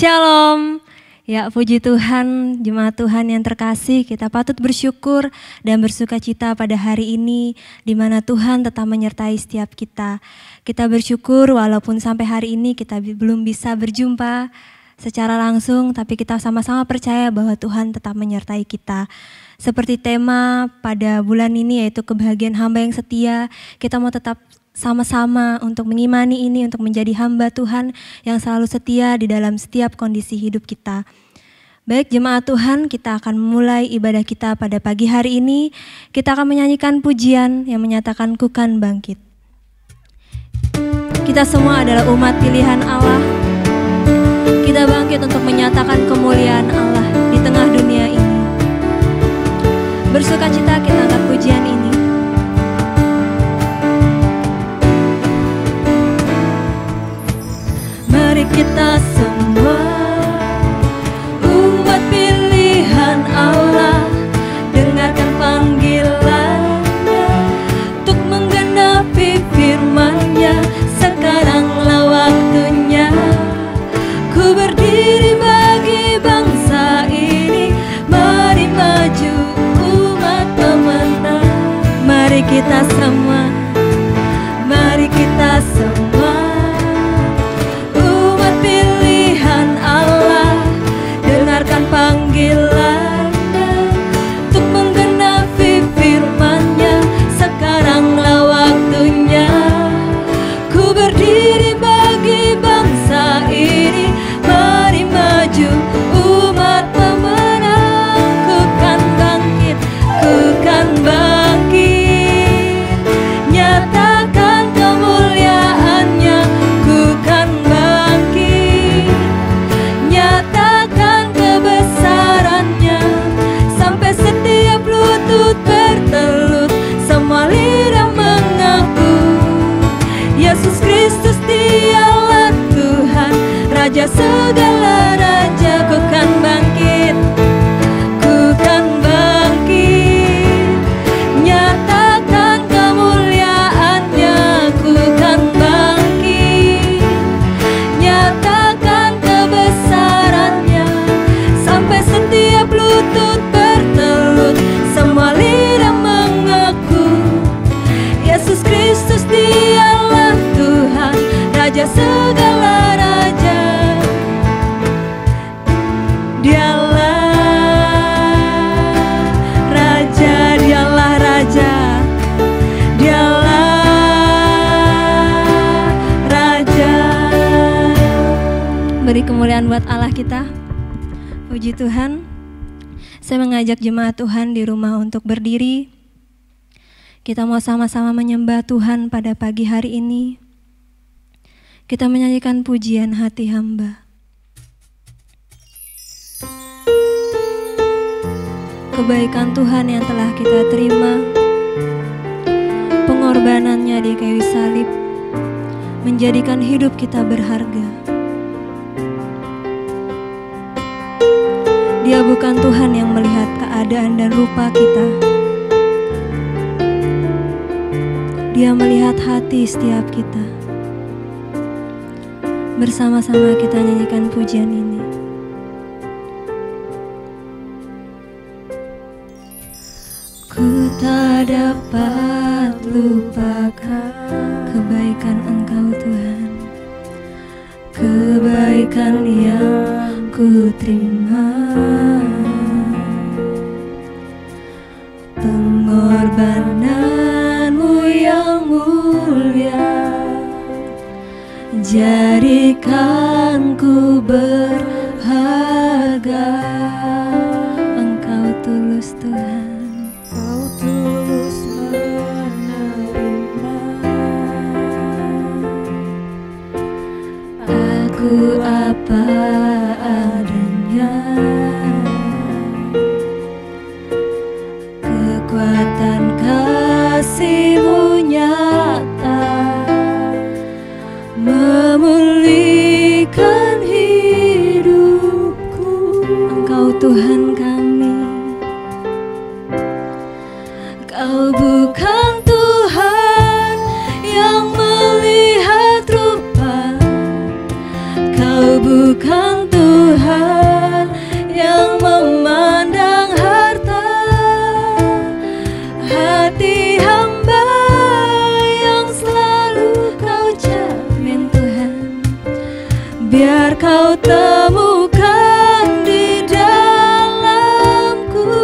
Shalom, ya puji Tuhan, jemaat Tuhan yang terkasih, kita patut bersyukur dan bersuka cita pada hari ini di mana Tuhan tetap menyertai setiap kita. Kita bersyukur walaupun sampai hari ini kita belum bisa berjumpa secara langsung, tapi kita sama-sama percaya bahwa Tuhan tetap menyertai kita. Seperti tema pada bulan ini yaitu kebahagiaan hamba yang setia, kita mau tetap sama-sama untuk mengimani ini, untuk menjadi hamba Tuhan yang selalu setia di dalam setiap kondisi hidup kita. Baik jemaat Tuhan, kita akan memulai ibadah kita pada pagi hari ini. Kita akan menyanyikan pujian yang menyatakan ku kan bangkit. Kita semua adalah umat pilihan Allah. Kita bangkit untuk menyatakan kemuliaan Allah di tengah dunia ini. Bersuka cita kita angkat pujian ini. Mari kita semua umat pilihan Allah, dengarkan panggilannya untuk menggenapi firman-Nya. Sekaranglah waktunya, ku berdiri bagi bangsa ini. Mari maju umat pemenang. Mari kita semua, mari kita semua umat pilihan Raja segala raja, ku kan bangkit, ku kan bangkit, nyatakan kemuliaannya, ku kan bangkit, nyatakan kebesarannya, sampai setiap lutut bertelut, semua lidah mengaku, Yesus Kristus dialah Tuhan, Raja segala raja. Beri kemuliaan buat Allah kita. Puji Tuhan. Saya mengajak jemaat Tuhan di rumah untuk berdiri. Kita mau sama-sama menyembah Tuhan pada pagi hari ini. Kita menyanyikan pujian hati hamba. Kebaikan Tuhan yang telah kita terima, pengorbanannya di kayu salib, menjadikan hidup kita berharga. Dia bukan Tuhan yang melihat keadaan dan rupa kita. Dia melihat hati setiap kita. Bersama-sama kita nyanyikan pujian ini. Ku tak dapat lupakan kebaikan Engkau Tuhan, kebaikan yang ku terima, pengorbananmu yang mulia, jadikan ku berharga. Engkau tulus Tuhan, Engkau tulus menerima aku apa adanya. Kekuatan kasih-Mu nyata, memulihkan hidupku. Engkau Tuhan kami, Kau bukan Tuhan yang melihat rupa, Kau bukan Tuhan yang memandang harta. Hati hamba yang selalu Kau jamin Tuhan, biar Kau temukan di dalamku.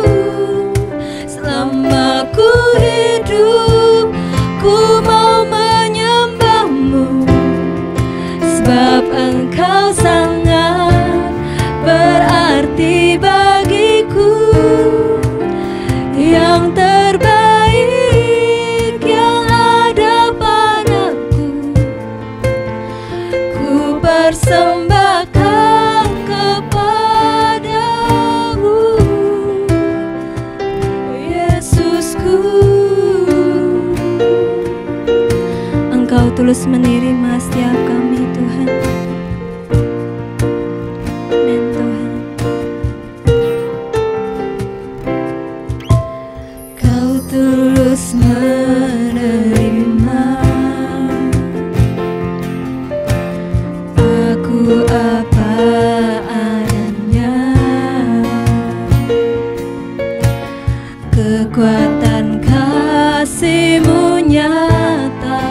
Selama ku hidup, ku mau menyembah-Mu, sebab Engkau sangat berarti bagiku. Yang terbaik yang ada padaku, ku persembahkan kepadamu, Yesusku. Engkau tulus menerima setiap kami Tuhan. Amin Tuhan. Kau tulus menerima aku apa adanya. Kekuatan kasih-Mu nyata,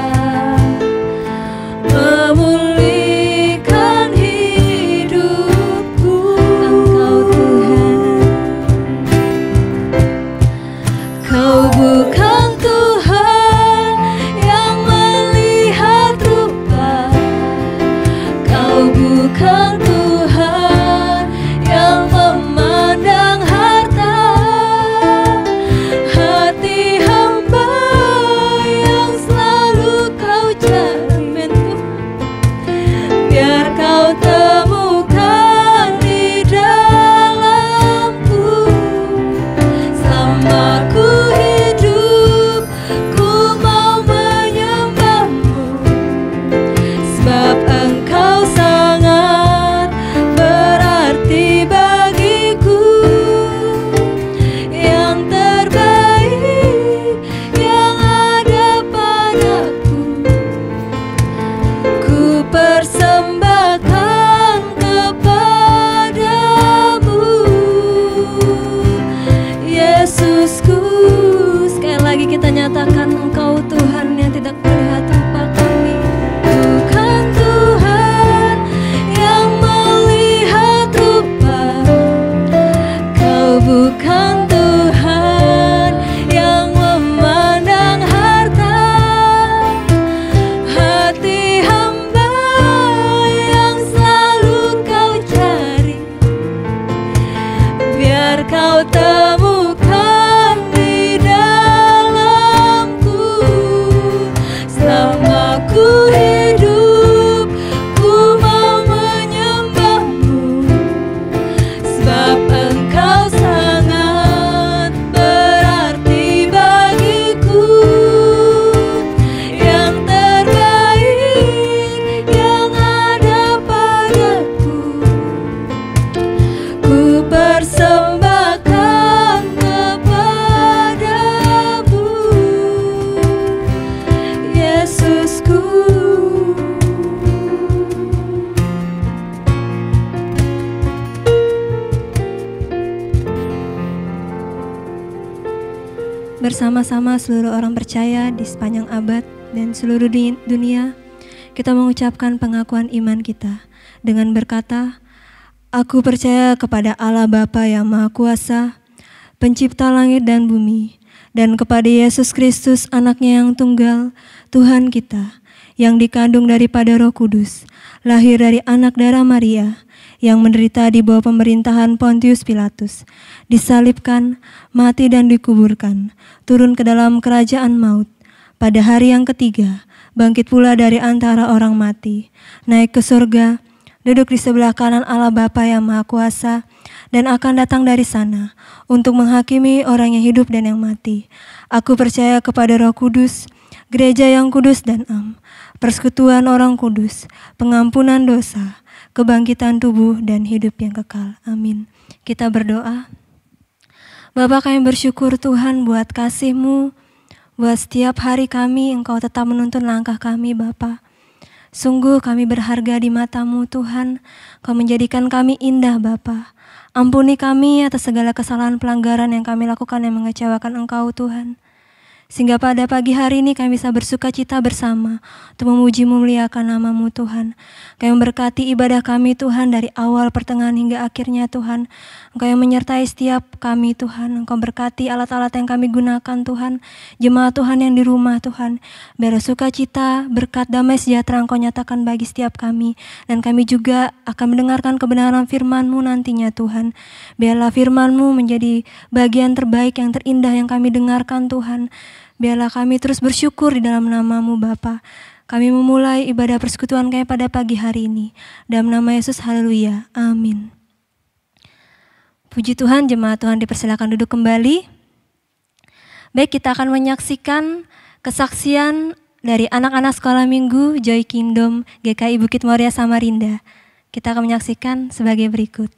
nyatakan Engkau Tuhan yang tidak melihat rupa kami. Bukan Tuhan yang melihat rupa, Kau bukan Tuhan yang memandang harta. Hati hamba yang selalu Kau cari, biar Kau temukan di dalamku. Selama ku hidup, ku mau menyembah-Mu, sebab Engkau sangat berarti bagiku. Yang terbaik yang ada padaku, ku persembahkan kepadamu, Yesusku. Bersama-sama seluruh orang percaya di sepanjang abad dan seluruh dunia, kita mengucapkan pengakuan iman kita dengan berkata, Aku percaya kepada Allah Bapa yang Maha Kuasa, Pencipta langit dan bumi, dan kepada Yesus Kristus, Anaknya yang tunggal, Tuhan kita, yang dikandung daripada Roh Kudus, lahir dari anak darah Maria, yang menderita di bawah pemerintahan Pontius Pilatus, disalibkan, mati dan dikuburkan, turun ke dalam kerajaan maut. Pada hari yang ketiga, bangkit pula dari antara orang mati, naik ke surga, duduk di sebelah kanan Allah Bapa yang Maha Kuasa, dan akan datang dari sana untuk menghakimi orang yang hidup dan yang mati. Aku percaya kepada Roh Kudus, gereja yang kudus dan am, persekutuan orang kudus, pengampunan dosa, kebangkitan tubuh dan hidup yang kekal. Amin. Kita berdoa. Bapa, kami bersyukur Tuhan buat kasih-Mu, buat setiap hari kami Engkau tetap menuntun langkah kami Bapa. Sungguh kami berharga di mata-Mu Tuhan, Kau menjadikan kami indah Bapa. Ampuni kami atas segala kesalahan pelanggaran yang kami lakukan yang mengecewakan Engkau Tuhan. Sehingga pada pagi hari ini kami bisa bersuka cita bersama untuk memuji memuliakan nama-Mu Tuhan. Kau yang memberkati ibadah kami Tuhan dari awal, pertengahan hingga akhirnya Tuhan. Engkau yang menyertai setiap kami Tuhan. Engkau berkati alat-alat yang kami gunakan Tuhan. Jemaat Tuhan yang di rumah Tuhan. Biar suka cita, berkat, damai, sejahtera Engkau nyatakan bagi setiap kami. Dan kami juga akan mendengarkan kebenaran firman-Mu nantinya Tuhan. Biarlah firman-Mu menjadi bagian terbaik yang terindah yang kami dengarkan Tuhan. Biarlah kami terus bersyukur di dalam nama-Mu Bapa. Kami memulai ibadah persekutuan kami pada pagi hari ini. Dalam nama Yesus, haleluya. Amin. Puji Tuhan, jemaat Tuhan dipersilakan duduk kembali. Baik, kita akan menyaksikan kesaksian dari anak-anak sekolah minggu Joy Kingdom GKI Bukit Moria Samarinda. Kita akan menyaksikan sebagai berikut.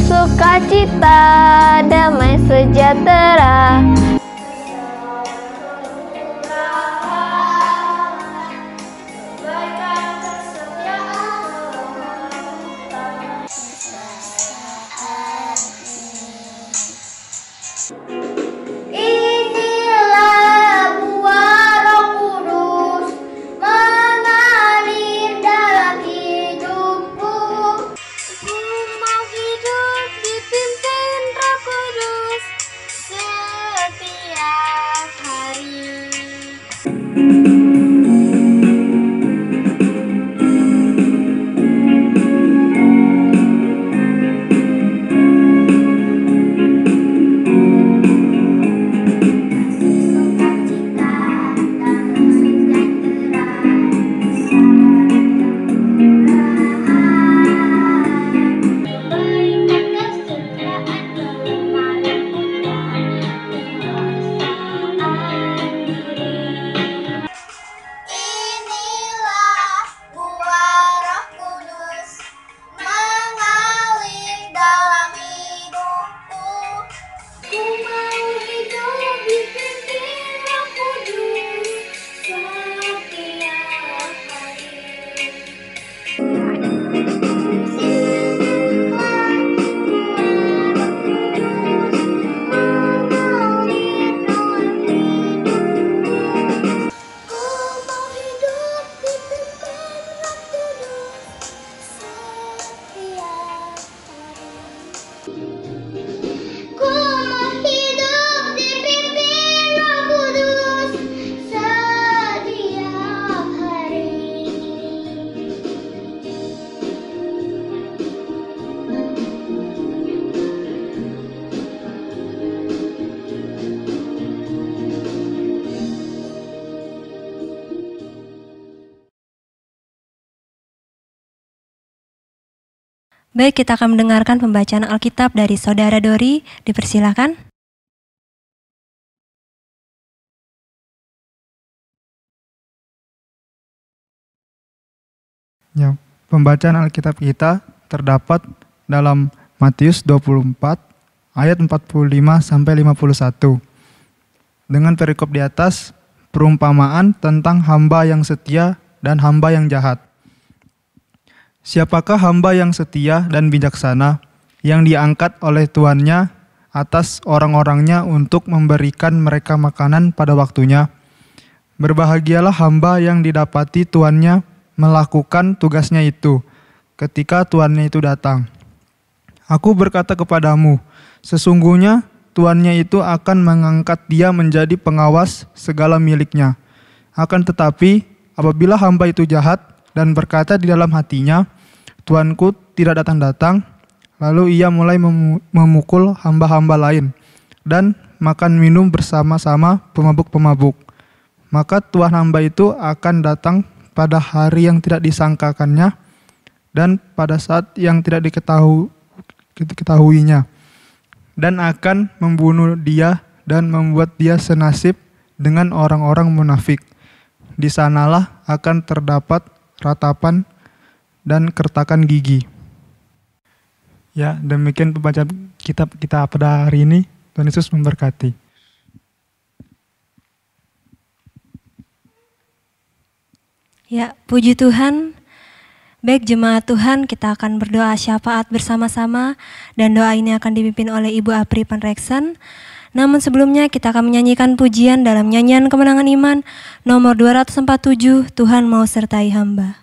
Sukacita, damai sejahtera. Inilah buah Roh Kudus mengalir dalam Baik, kita akan mendengarkan pembacaan Alkitab dari Saudara Dori. Dipersilakan. Ya, pembacaan Alkitab kita terdapat dalam Matius 24 ayat 45 sampai 51. Dengan perikop di atas, perumpamaan tentang hamba yang setia dan hamba yang jahat. Siapakah hamba yang setia dan bijaksana yang diangkat oleh tuannya atas orang-orangnya untuk memberikan mereka makanan pada waktunya? Berbahagialah hamba yang didapati tuannya melakukan tugasnya itu ketika tuannya itu datang. Aku berkata kepadamu, sesungguhnya tuannya itu akan mengangkat dia menjadi pengawas segala miliknya. Akan tetapi, apabila hamba itu jahat dan berkata di dalam hatinya, tuanku tidak datang-datang, lalu ia mulai memukul hamba-hamba lain dan makan minum bersama-sama pemabuk-pemabuk. Maka tuan hamba itu akan datang pada hari yang tidak disangkakannya dan pada saat yang tidak diketahuinya, dan akan membunuh dia dan membuat dia senasib dengan orang-orang munafik. Di sanalah akan terdapat ratapan dan kertakan gigi. Ya, demikian pembacaan kitab kita pada hari ini. Tuhan Yesus memberkati. Ya, puji Tuhan. Baik jemaat Tuhan, kita akan berdoa syafaat bersama-sama dan doa ini akan dipimpin oleh Ibu Apri Panreksen. Namun sebelumnya kita akan menyanyikan pujian dalam nyanyian kemenangan iman nomor 247, Tuhan mau sertai hamba.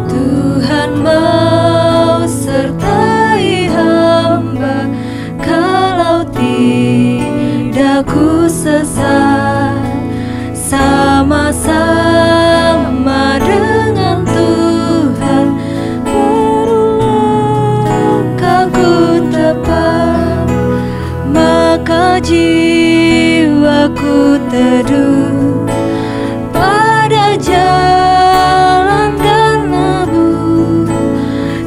Tuhan mau sertai hamba, kalau tidak ku sesat, sama-sama dengan Tuhan berlangkahku tepat, maka jiwaku teduh pada jalan dan labu,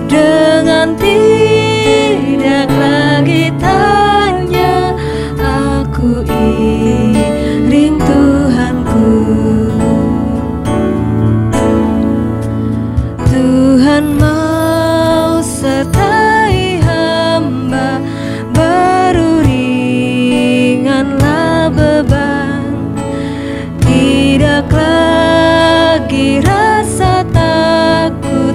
dengan tidak lagi tanya aku iring Tuhanku. Tuhan mau sertai hamba, baru ringanlah beban, tidak lagi rasa takut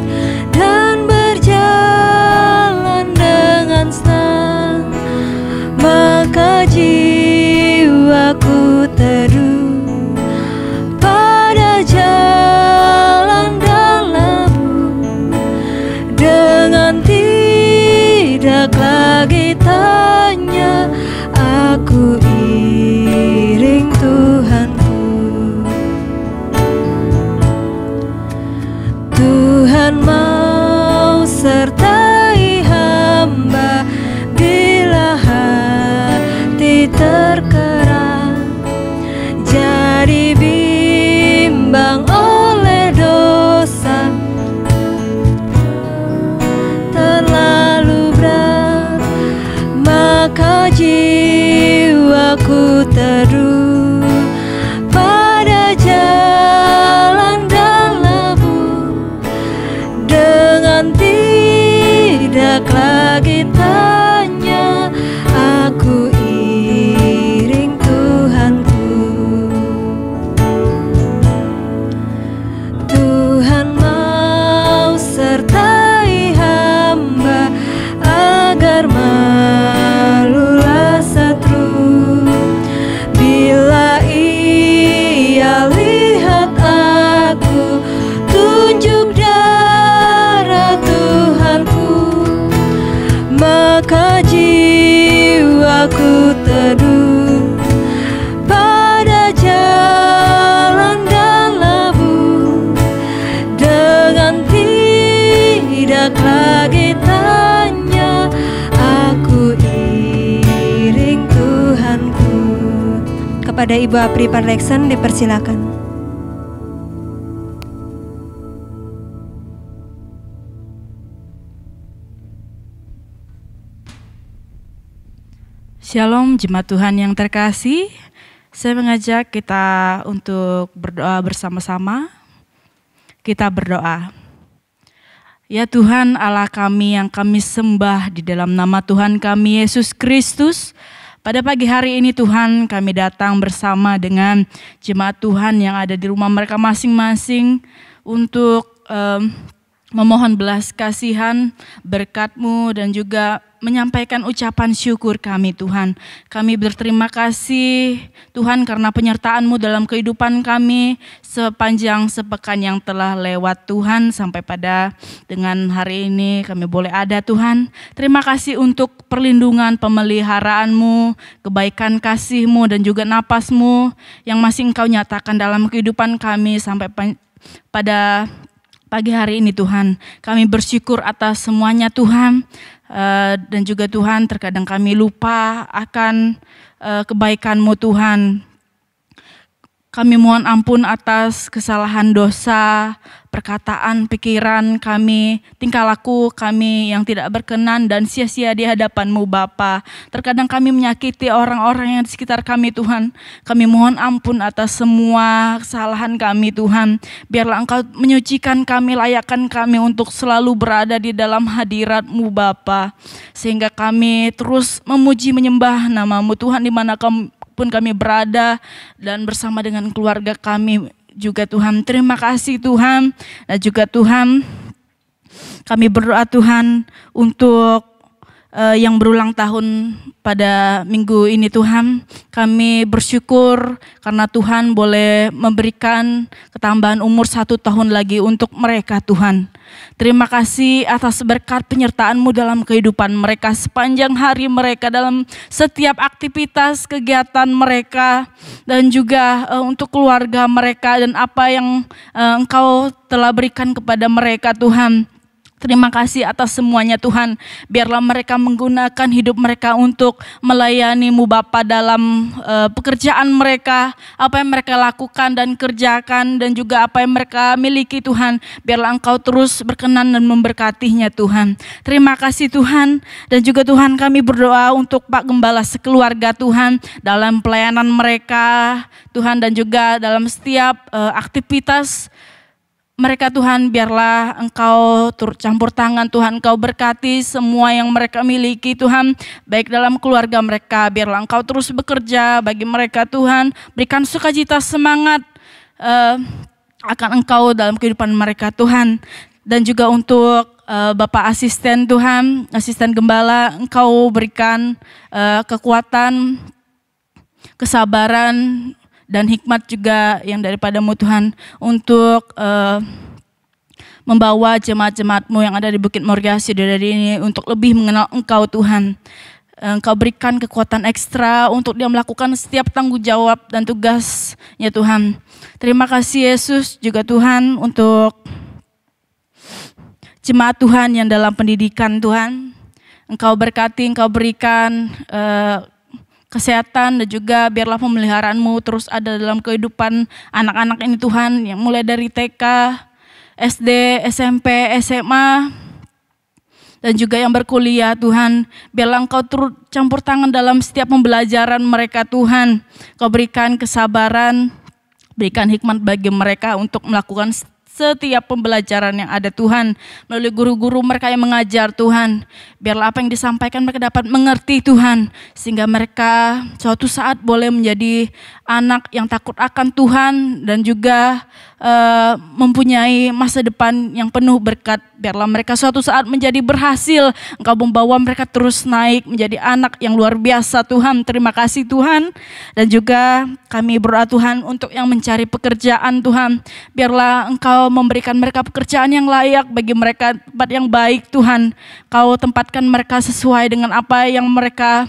dan berjalan dengan senang, maka jiwaku teduh pada jalan dan labu, dengan tidak lagi tanya aku iring Tuhanku. Tuhan mau sertai hamba bila hati terkerang, jadi bimbang oleh dosa terlalu berat, maka jiwaku teduh pada jalan dan labu, dengan tidak lagi tanya aku iring Tuhanku. Tuhan mau sertai hamba agar malulah setru bila ia lihat aku tunjuk darah Tuhanku, maka jiwaku teduh pada jalan dan labu, dengan tidak lagi kepada Ibu Apri Parleksan, dipersilakan. Shalom jemaat Tuhan yang terkasih, saya mengajak kita untuk berdoa bersama-sama. Kita berdoa. Ya Tuhan Allah kami yang kami sembah di dalam nama Tuhan kami Yesus Kristus. Pada pagi hari ini Tuhan kami datang bersama dengan jemaat Tuhan yang ada di rumah mereka masing-masing untuk memohon belas kasihan, berkat-Mu dan juga menyampaikan ucapan syukur kami Tuhan. Kami berterima kasih Tuhan karena penyertaan-Mu dalam kehidupan kami sepanjang sepekan yang telah lewat Tuhan. Sampai pada dengan hari ini kami boleh ada Tuhan. Terima kasih untuk perlindungan pemeliharaan-Mu, kebaikan kasih-Mu dan juga napas-Mu yang masih Engkau nyatakan dalam kehidupan kami sampai pada pagi hari ini Tuhan. Kami bersyukur atas semuanya Tuhan. Dan juga Tuhan terkadang kami lupa akan kebaikan-Mu Tuhan. Kami mohon ampun atas kesalahan dosa, perkataan, pikiran kami, tingkah laku kami yang tidak berkenan dan sia-sia di hadapan-Mu Bapa. Terkadang kami menyakiti orang-orang yang di sekitar kami Tuhan. Kami mohon ampun atas semua kesalahan kami Tuhan. Biarlah Engkau menyucikan kami, layakkan kami untuk selalu berada di dalam hadirat-Mu Bapa. Sehingga kami terus memuji menyembah nama-Mu Tuhan di mana pun kami berada dan bersama dengan keluarga kami juga Tuhan. Terima kasih Tuhan. Dan juga Tuhan kami berdoa Tuhan untuk yang berulang tahun pada minggu ini Tuhan. Kami bersyukur karena Tuhan boleh memberikan ketambahan umur 1 tahun lagi untuk mereka Tuhan. Terima kasih atas berkat penyertaan-Mu dalam kehidupan mereka sepanjang hari mereka, dalam setiap aktivitas kegiatan mereka dan juga untuk keluarga mereka dan apa yang Engkau telah berikan kepada mereka Tuhan. Terima kasih atas semuanya Tuhan. Biarlah mereka menggunakan hidup mereka untuk melayani-Mu Bapa dalam pekerjaan mereka, apa yang mereka lakukan dan kerjakan dan juga apa yang mereka miliki Tuhan. Biarlah Engkau terus berkenan dan memberkatinya Tuhan. Terima kasih Tuhan. Dan juga Tuhan kami berdoa untuk Pak Gembala sekeluarga Tuhan dalam pelayanan mereka Tuhan dan juga dalam setiap aktivitas mereka Tuhan. Biarlah Engkau turut campur tangan Tuhan, Engkau berkati semua yang mereka miliki Tuhan, baik dalam keluarga mereka. Biarlah Engkau terus bekerja bagi mereka Tuhan, berikan sukacita semangat akan Engkau dalam kehidupan mereka Tuhan. Dan juga untuk Bapak asisten Tuhan, asisten gembala, Engkau berikan kekuatan, kesabaran, dan hikmat juga yang daripada-Mu Tuhan untuk membawa jemaat-jemaat-Mu yang ada di Bukit Moria Sidodadi ini untuk lebih mengenal Engkau Tuhan. Engkau berikan kekuatan ekstra untuk dia melakukan setiap tanggung jawab dan tugasnya Tuhan. Terima kasih Yesus juga Tuhan untuk jemaat Tuhan yang dalam pendidikan Tuhan. Engkau berkati, Engkau berikan kesehatan dan juga biarlah pemeliharaan-Mu terus ada dalam kehidupan anak-anak ini Tuhan, yang mulai dari TK, SD, SMP, SMA dan juga yang berkuliah Tuhan. Biarlah Engkau turut campur tangan dalam setiap pembelajaran mereka Tuhan. Engkau berikan kesabaran, berikan hikmat bagi mereka untuk melakukan setiap pembelajaran yang ada Tuhan, melalui guru-guru mereka yang mengajar Tuhan. Biarlah apa yang disampaikan mereka dapat mengerti Tuhan, sehingga mereka suatu saat boleh menjadi anak yang takut akan Tuhan dan juga mempunyai masa depan yang penuh berkat. Biarlah mereka suatu saat menjadi berhasil, Engkau membawa mereka terus naik menjadi anak yang luar biasa Tuhan. Terima kasih Tuhan. Dan juga kami berdoa Tuhan untuk yang mencari pekerjaan Tuhan. Biarlah Engkau memberikan mereka pekerjaan yang layak bagi mereka, tempat yang baik Tuhan. Kau tempatkan mereka sesuai dengan apa yang mereka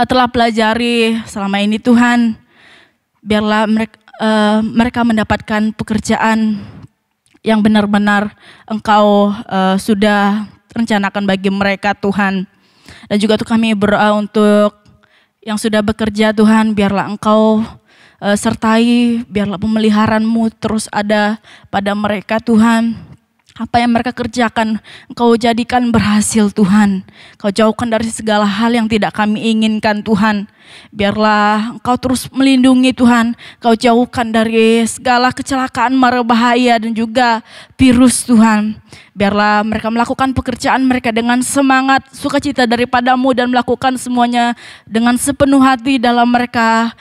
telah pelajari selama ini Tuhan. Biarlah mereka mendapatkan pekerjaan yang benar-benar Engkau sudah rencanakan bagi mereka Tuhan. Dan juga kami berdoa untuk yang sudah bekerja Tuhan, biarlah Engkau sertai, biarlah pemeliharaan-Mu terus ada pada mereka Tuhan. Apa yang mereka kerjakan, Engkau jadikan berhasil Tuhan. Engkau jauhkan dari segala hal yang tidak kami inginkan Tuhan. Biarlah Engkau terus melindungi Tuhan. Engkau jauhkan dari segala kecelakaan, mara bahaya dan juga virus Tuhan. Biarlah mereka melakukan pekerjaan mereka dengan semangat, sukacita daripada-Mu dan melakukan semuanya dengan sepenuh hati dalam mereka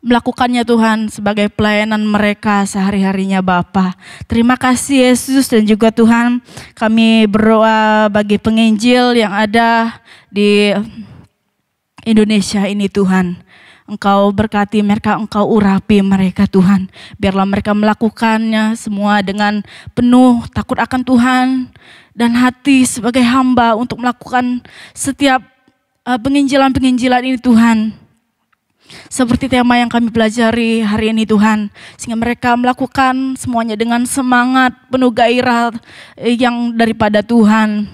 melakukannya Tuhan sebagai pelayanan mereka sehari-harinya Bapa. Terima kasih Yesus, dan juga Tuhan kami berdoa bagi penginjil yang ada di Indonesia ini Tuhan. Engkau berkati mereka, Engkau urapi mereka Tuhan. Biarlah mereka melakukannya semua dengan penuh takut akan Tuhan dan hati sebagai hamba untuk melakukan setiap penginjilan-penginjilan ini Tuhan. Seperti tema yang kami pelajari hari ini Tuhan, sehingga mereka melakukan semuanya dengan semangat, penuh gairah yang daripada Tuhan,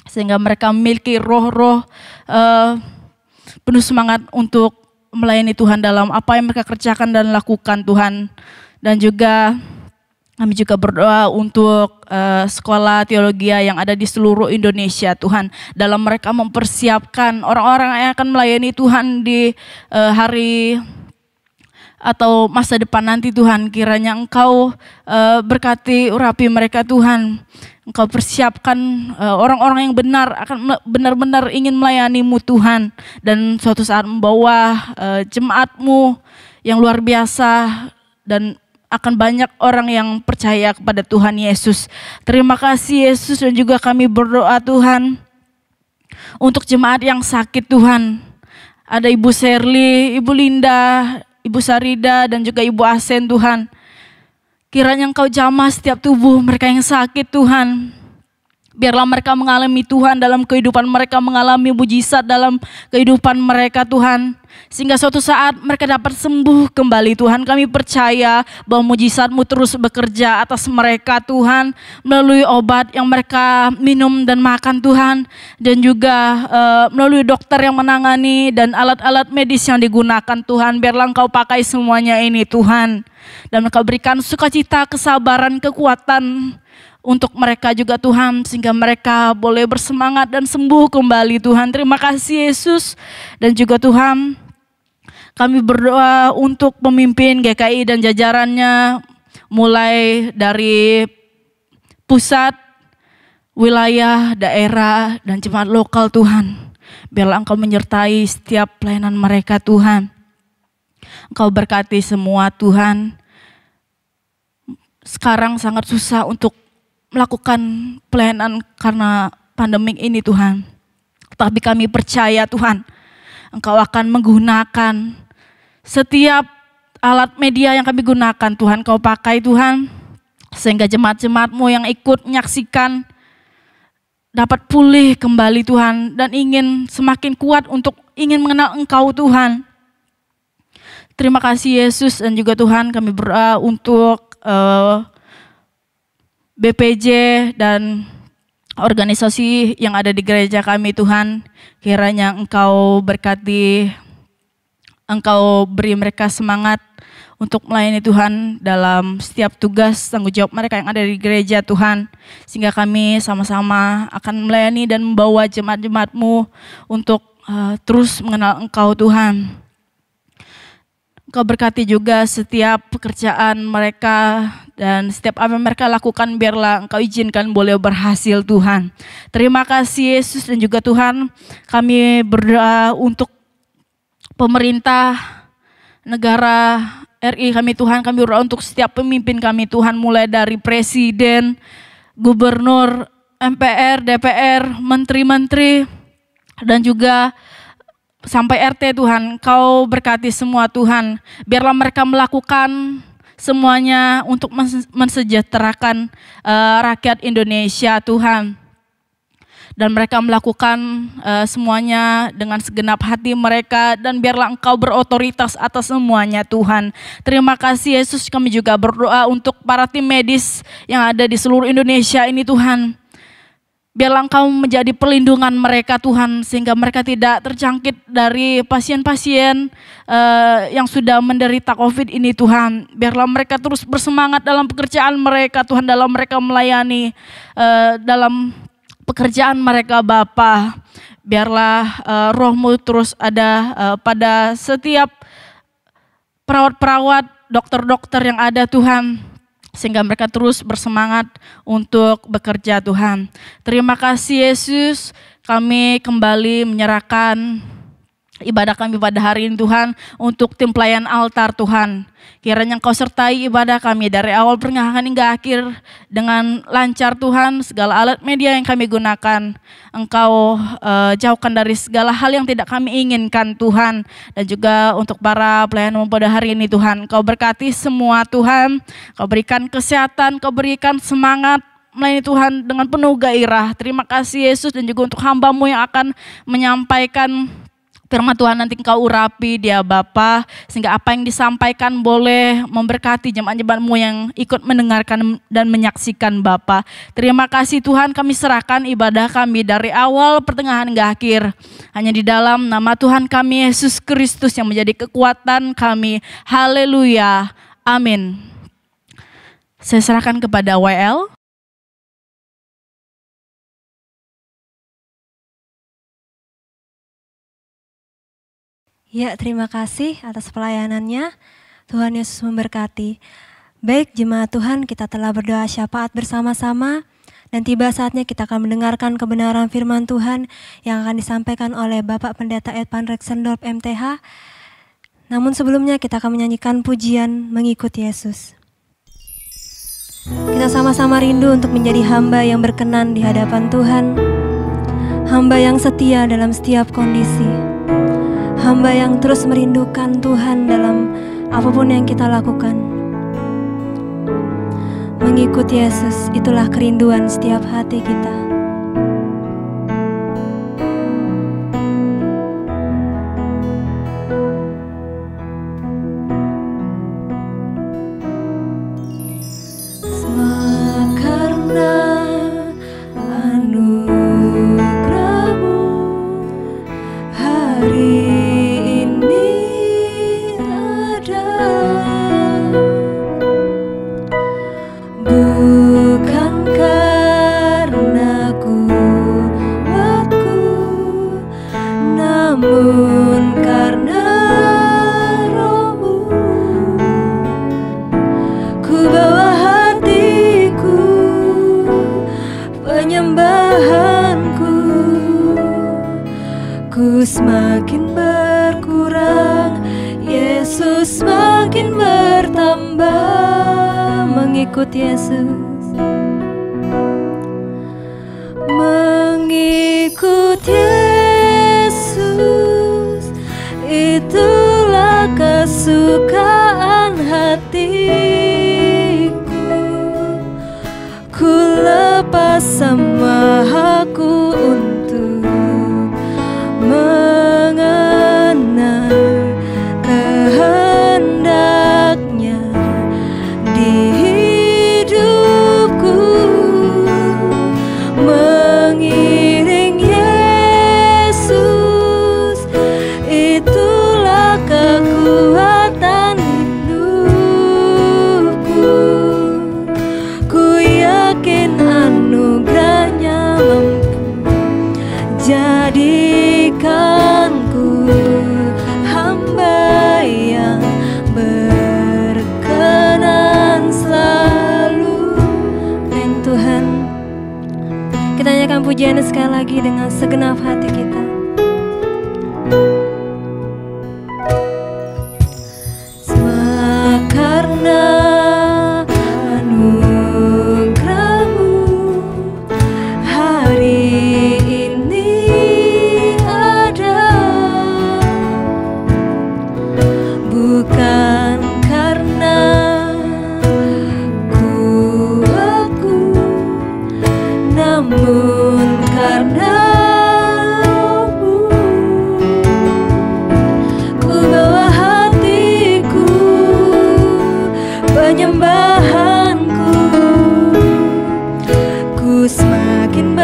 sehingga mereka memiliki roh-roh penuh semangat untuk melayani Tuhan dalam apa yang mereka kerjakan dan lakukan Tuhan. Dan juga kami juga berdoa untuk sekolah teologi yang ada di seluruh Indonesia Tuhan. Dalam mereka mempersiapkan orang-orang yang akan melayani Tuhan di hari atau masa depan nanti Tuhan. Kiranya Engkau berkati urapi mereka Tuhan. Engkau persiapkan orang-orang yang benar akan benar-benar ingin melayani-Mu Tuhan. Dan suatu saat membawa jemaat-Mu yang luar biasa dan akan banyak orang yang percaya kepada Tuhan Yesus. Terima kasih Yesus, dan juga kami berdoa Tuhan untuk jemaat yang sakit Tuhan. Ada Ibu Sherly, Ibu Linda, Ibu Sarida, dan juga Ibu Asen Tuhan. Kiranya Engkau jamah setiap tubuh mereka yang sakit Tuhan. Biarlah mereka mengalami Tuhan dalam kehidupan mereka, mengalami mujizat dalam kehidupan mereka Tuhan. Sehingga suatu saat mereka dapat sembuh kembali Tuhan. Kami percaya bahwa mujizat-Mu terus bekerja atas mereka Tuhan. Melalui obat yang mereka minum dan makan Tuhan. Dan juga melalui dokter yang menangani dan alat-alat medis yang digunakan Tuhan. Biarlah Engkau pakai semuanya ini Tuhan. Dan Engkau berikan sukacita, kesabaran, kekuatan untuk mereka juga Tuhan, sehingga mereka boleh bersemangat dan sembuh kembali Tuhan. Terima kasih Yesus. Dan juga Tuhan, kami berdoa untuk pemimpin GKI dan jajarannya, mulai dari pusat, wilayah, daerah, dan jemaat lokal Tuhan. Biarlah Engkau menyertai setiap pelayanan mereka Tuhan. Engkau berkati semua Tuhan. Sekarang sangat susah untuk melakukan pelayanan karena pandemik ini Tuhan. Tapi kami percaya Tuhan, Engkau akan menggunakan setiap alat media yang kami gunakan Tuhan. Kau pakai Tuhan, sehingga jemaat-jemaat-Mu yang ikut menyaksikan dapat pulih kembali Tuhan. Dan ingin semakin kuat untuk ingin mengenal Engkau Tuhan. Terima kasih Yesus. Dan juga Tuhan, kami berdoa untuk BPJ dan organisasi yang ada di gereja kami Tuhan. Kiranya Engkau berkati, Engkau beri mereka semangat untuk melayani Tuhan dalam setiap tugas tanggung jawab mereka yang ada di gereja Tuhan. Sehingga kami sama-sama akan melayani dan membawa jemaat-jemaat-Mu untuk terus mengenal Engkau Tuhan. Engkau berkati juga setiap pekerjaan mereka dan setiap apa yang mereka lakukan, biarlah Engkau izinkan boleh berhasil Tuhan. Terima kasih Yesus. Dan juga Tuhan, kami berdoa untuk pemerintah negara RI kami Tuhan. Kami berdoa untuk setiap pemimpin kami Tuhan, mulai dari presiden, gubernur, MPR, DPR, menteri-menteri, dan juga sampai RT Tuhan. Kau berkati semua Tuhan. Biarlah mereka melakukan semuanya untuk mensejahterakan rakyat Indonesia Tuhan. Dan mereka melakukan semuanya dengan segenap hati mereka. Dan biarlah Engkau berotoritas atas semuanya Tuhan. Terima kasih Yesus. Kami juga berdoa untuk para tim medis yang ada di seluruh Indonesia ini Tuhan. Biarlah Engkau menjadi perlindungan mereka Tuhan, sehingga mereka tidak terjangkit dari pasien-pasien yang sudah menderita COVID ini Tuhan. Biarlah mereka terus bersemangat dalam pekerjaan mereka Tuhan, dalam mereka melayani, dalam pekerjaan mereka Bapa. Biarlah Roh-Mu terus ada pada setiap perawat-perawat, dokter-dokter yang ada Tuhan, sehingga mereka terus bersemangat untuk bekerja Tuhan. Terima kasih Yesus, kami kembali menyerahkan ibadah kami pada hari ini Tuhan untuk tim pelayan altar Tuhan. Kiranya Engkau sertai ibadah kami dari awal pertengahan hingga akhir dengan lancar Tuhan. Segala alat media yang kami gunakan Engkau jauhkan dari segala hal yang tidak kami inginkan Tuhan. Dan juga untuk para pelayan pada hari ini Tuhan, Engkau berkati semua Tuhan. Engkau berikan kesehatan, Engkau berikan semangat melayani Tuhan dengan penuh gairah. Terima kasih Yesus, dan juga untuk hamba-Mu yang akan menyampaikan firman Tuhan, nanti Engkau urapi dia Bapa, sehingga apa yang disampaikan boleh memberkati jemaat-jemaat-Mu yang ikut mendengarkan dan menyaksikan Bapa. Terima kasih Tuhan, kami serahkan ibadah kami dari awal pertengahan hingga akhir hanya di dalam nama Tuhan kami Yesus Kristus yang menjadi kekuatan kami. Haleluya, amin. Saya serahkan kepada WL. Ya, terima kasih atas pelayanannya. Tuhan Yesus memberkati. Baik jemaat Tuhan, kita telah berdoa syafaat bersama-sama. Dan tiba saatnya kita akan mendengarkan kebenaran firman Tuhan yang akan disampaikan oleh Bapak Pendeta Edpan Rexendorf MTH. Namun sebelumnya kita akan menyanyikan pujian Mengikut Yesus. Kita sama-sama rindu untuk menjadi hamba yang berkenan di hadapan Tuhan. Hamba yang setia dalam setiap kondisi. Hamba yang terus merindukan Tuhan dalam apapun yang kita lakukan. Mengikut Yesus, itulah kerinduan setiap hati kita. Semakin berkurang, Yesus semakin bertambah. Mengikut Yesus, mengikut Yesus, itulah kesukaan hatiku. Ku lepas semua hakku untuk mengenal kehendaknya di hidupku. Mengiring Yesus, itulah kekuatan hidupku. Ku yakin anugerahnya mampu jadikanku hamba yang berkenan selalu. Dan Tuhan, kita nyanyikan pujian sekali lagi dengan segenap hati kita. Semua karena anugerahmu hari ini ada, bukan karena kuatku, namun karena Roh-Mu. Ku bawa hatiku, penyembahanku, ku semakin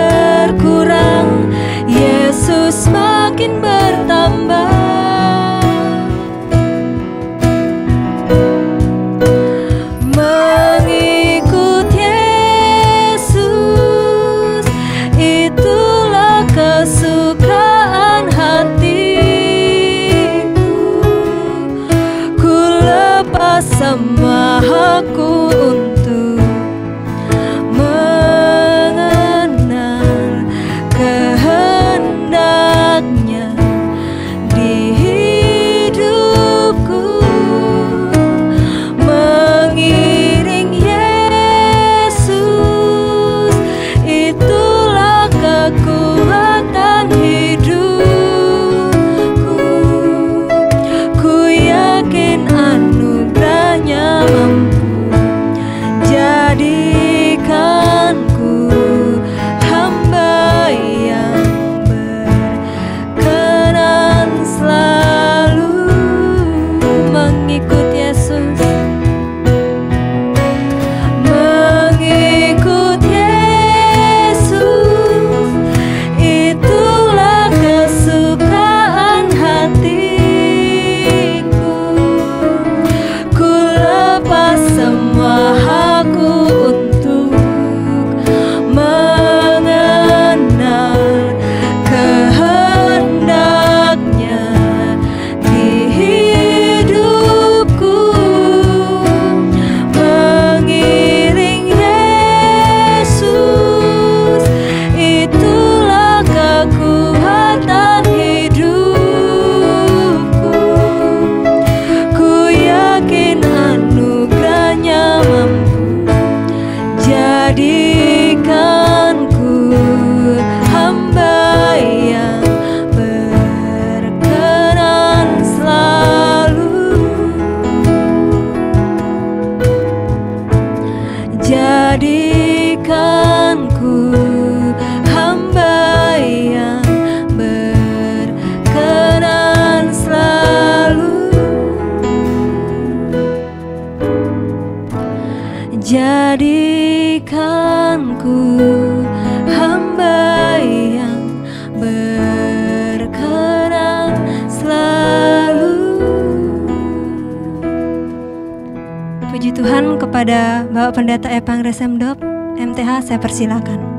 kepada Bapak Pendeta Epang Resemdop, MTH, saya persilakan.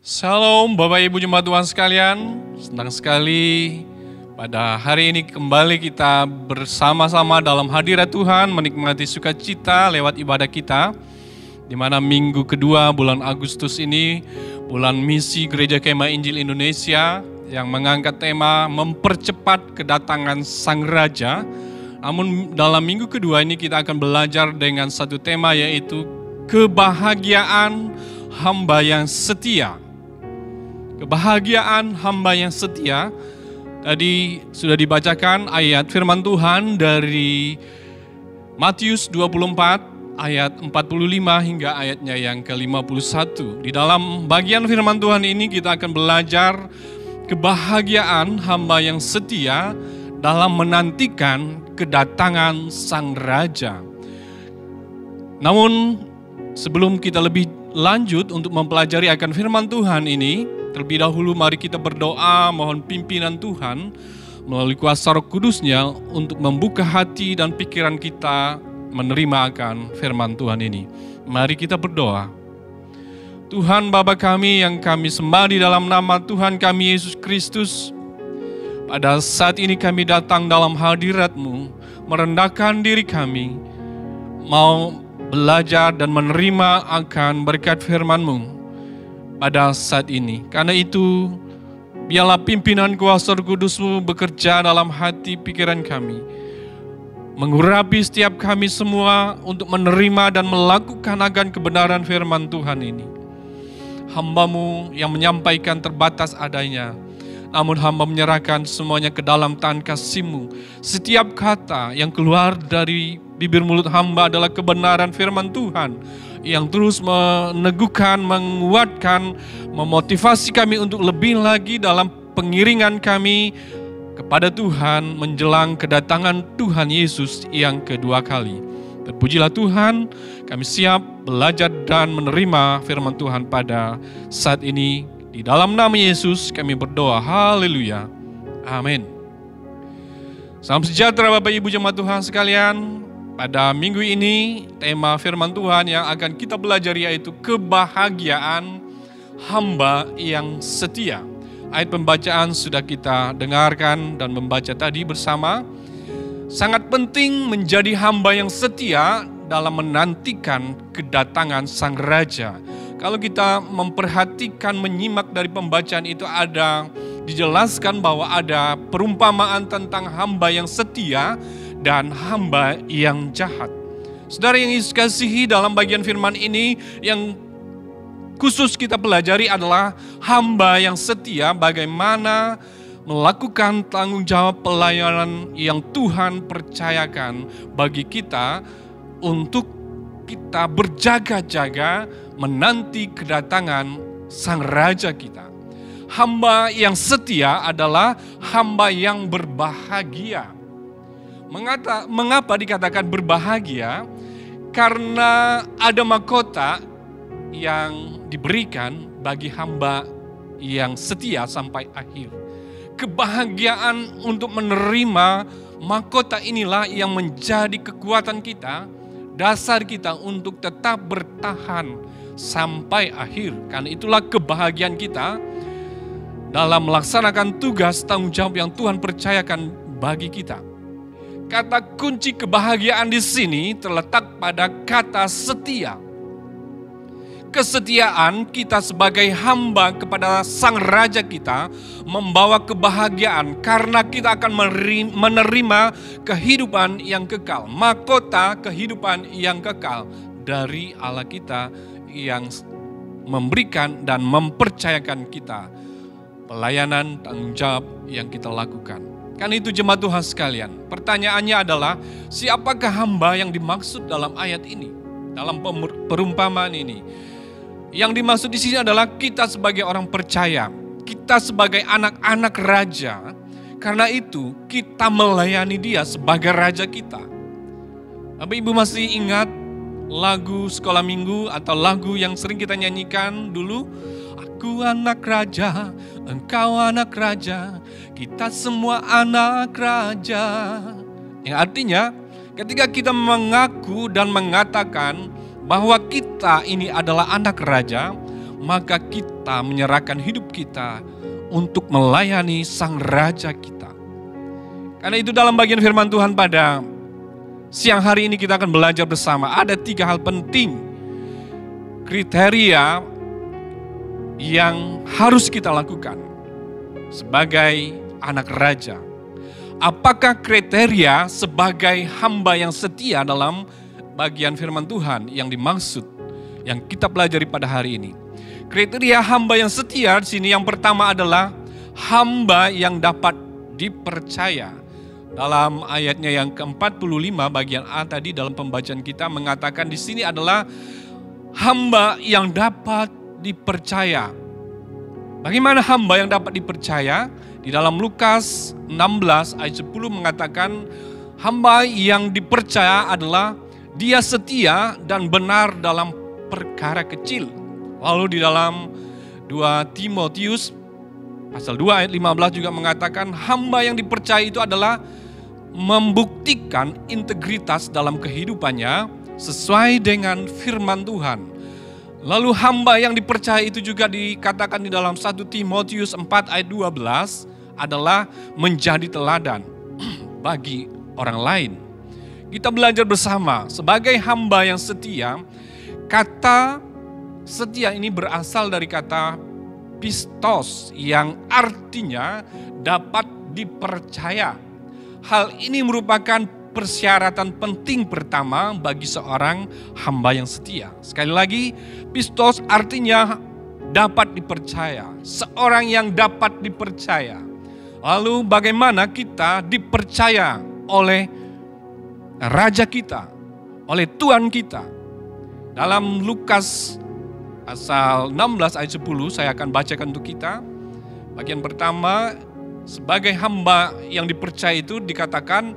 Shalom Bapak Ibu Jemaat Tuhan sekalian, senang sekali pada hari ini kembali kita bersama-sama dalam hadirat Tuhan menikmati sukacita lewat ibadah kita, di mana minggu kedua bulan Agustus ini, bulan misi Gereja Kemah Injil Indonesia yang mengangkat tema mempercepat kedatangan Sang Raja. Namun dalam minggu kedua ini kita akan belajar dengan satu tema, yaitu kebahagiaan hamba yang setia. Kebahagiaan hamba yang setia. Tadi sudah dibacakan ayat firman Tuhan dari Matius 24 ayat 45 hingga ayatnya yang ke-51. Di dalam bagian firman Tuhan ini kita akan belajar kebahagiaan hamba yang setia dalam menantikan kedatangan Sang Raja. Namun sebelum kita lebih lanjut untuk mempelajari akan firman Tuhan ini, terlebih dahulu mari kita berdoa mohon pimpinan Tuhan melalui kuasa Roh Kudus-Nya untuk membuka hati dan pikiran kita menerima akan firman Tuhan ini. Mari kita berdoa. Tuhan Bapa kami yang kami sembah di dalam nama Tuhan kami Yesus Kristus, pada saat ini kami datang dalam hadirat-Mu, merendahkan diri kami, mau belajar dan menerima akan berkat firman-Mu pada saat ini. Karena itu, biarlah pimpinan kuasa Roh Kudus-Mu bekerja dalam hati pikiran kami, mengurapi setiap kami semua untuk menerima dan melakukan akan kebenaran firman Tuhan ini. Hamba-Mu yang menyampaikan terbatas adanya, namun hamba menyerahkan semuanya ke dalam tangan kasih-Mu. Setiap kata yang keluar dari bibir mulut hamba adalah kebenaran firman Tuhan yang terus meneguhkan, menguatkan, memotivasi kami untuk lebih lagi dalam pengiringan kami kepada Tuhan menjelang kedatangan Tuhan Yesus yang kedua kali. Terpujilah Tuhan, kami siap belajar dan menerima firman Tuhan pada saat ini. Di dalam nama Yesus kami berdoa, haleluya, amin. Salam sejahtera Bapak Ibu Jemaat Tuhan sekalian. Pada minggu ini tema firman Tuhan yang akan kita pelajari yaitu kebahagiaan hamba yang setia. Ayat pembacaan sudah kita dengarkan dan membaca tadi bersama. Sangat penting menjadi hamba yang setia dalam menantikan kedatangan Sang Raja. Kalau kita memperhatikan, menyimak dari pembacaan itu, ada dijelaskan bahwa ada perumpamaan tentang hamba yang setia dan hamba yang jahat. Saudara yang Yesus kasihi, dalam bagian firman ini yang khusus kita pelajari adalah hamba yang setia, bagaimana melakukan tanggung jawab pelayanan yang Tuhan percayakan bagi kita untuk kita berjaga-jaga menanti kedatangan Sang Raja kita. Hamba yang setia adalah hamba yang berbahagia. Mengapa dikatakan berbahagia? Karena ada mahkota yang diberikan bagi hamba yang setia sampai akhir. Kebahagiaan untuk menerima mahkota inilah yang menjadi kekuatan kita, dasar kita untuk tetap bertahan sampai akhir. Karena itulah kebahagiaan kita dalam melaksanakan tugas tanggung jawab yang Tuhan percayakan bagi kita. Kata kunci kebahagiaan di sini terletak pada kata setia. Kesetiaan kita sebagai hamba kepada Sang Raja kita membawa kebahagiaan karena kita akan menerima kehidupan yang kekal, mahkota kehidupan yang kekal dari Allah kita yang memberikan dan mempercayakan kita pelayanan tanggung jawab yang kita lakukan. Kan itu jemaat Tuhan sekalian. Pertanyaannya adalah, siapakah hamba yang dimaksud dalam ayat ini? dalam perumpamaan ini. Yang dimaksud di sini adalah kita sebagai orang percaya, kita sebagai anak-anak raja. Karena itu kita melayani dia sebagai raja kita. Bapak Ibu masih ingat lagu sekolah minggu atau lagu yang sering kita nyanyikan dulu? Aku anak raja, engkau anak raja, kita semua anak raja. Yang artinya ketika kita mengaku dan mengatakan bahwa kita ini adalah anak raja, maka kita menyerahkan hidup kita untuk melayani sang raja kita. Karena itu dalam bagian firman Tuhan pada siang hari ini kita akan belajar bersama. Ada 3 hal penting, kriteria yang harus kita lakukan sebagai anak raja. Apakah kriteria sebagai hamba yang setia dalam bagian firman Tuhan yang dimaksud, yang kita pelajari pada hari ini? Kriteria hamba yang setia di sini yang pertama adalah hamba yang dapat dipercaya. Dalam ayatnya yang ke-45 bagian A tadi dalam pembacaan kita mengatakan di sini adalah hamba yang dapat dipercaya. Bagaimana hamba yang dapat dipercaya? Di dalam Lukas 16 ayat 10 mengatakan hamba yang dipercaya adalah dia setia dan benar dalam perkara kecil. Lalu di dalam 2 Timotius pasal 2 ayat 15 juga mengatakan hamba yang dipercaya itu adalah membuktikan integritas dalam kehidupannya sesuai dengan firman Tuhan. Lalu hamba yang dipercaya itu juga dikatakan di dalam 1 Timotius 4 ayat 12 adalah menjadi teladan bagi orang lain. Kita belajar bersama sebagai hamba yang setia. Kata setia ini berasal dari kata pistos yang artinya dapat dipercaya. Hal ini merupakan persyaratan penting pertama bagi seorang hamba yang setia. Sekali lagi, pistos artinya dapat dipercaya. Seorang yang dapat dipercaya. Lalu bagaimana kita dipercaya oleh Raja kita, oleh Tuhan kita? Dalam Lukas pasal 16 ayat 10 saya akan bacakan untuk kita. Bagian pertama, sebagai hamba yang dipercaya itu dikatakan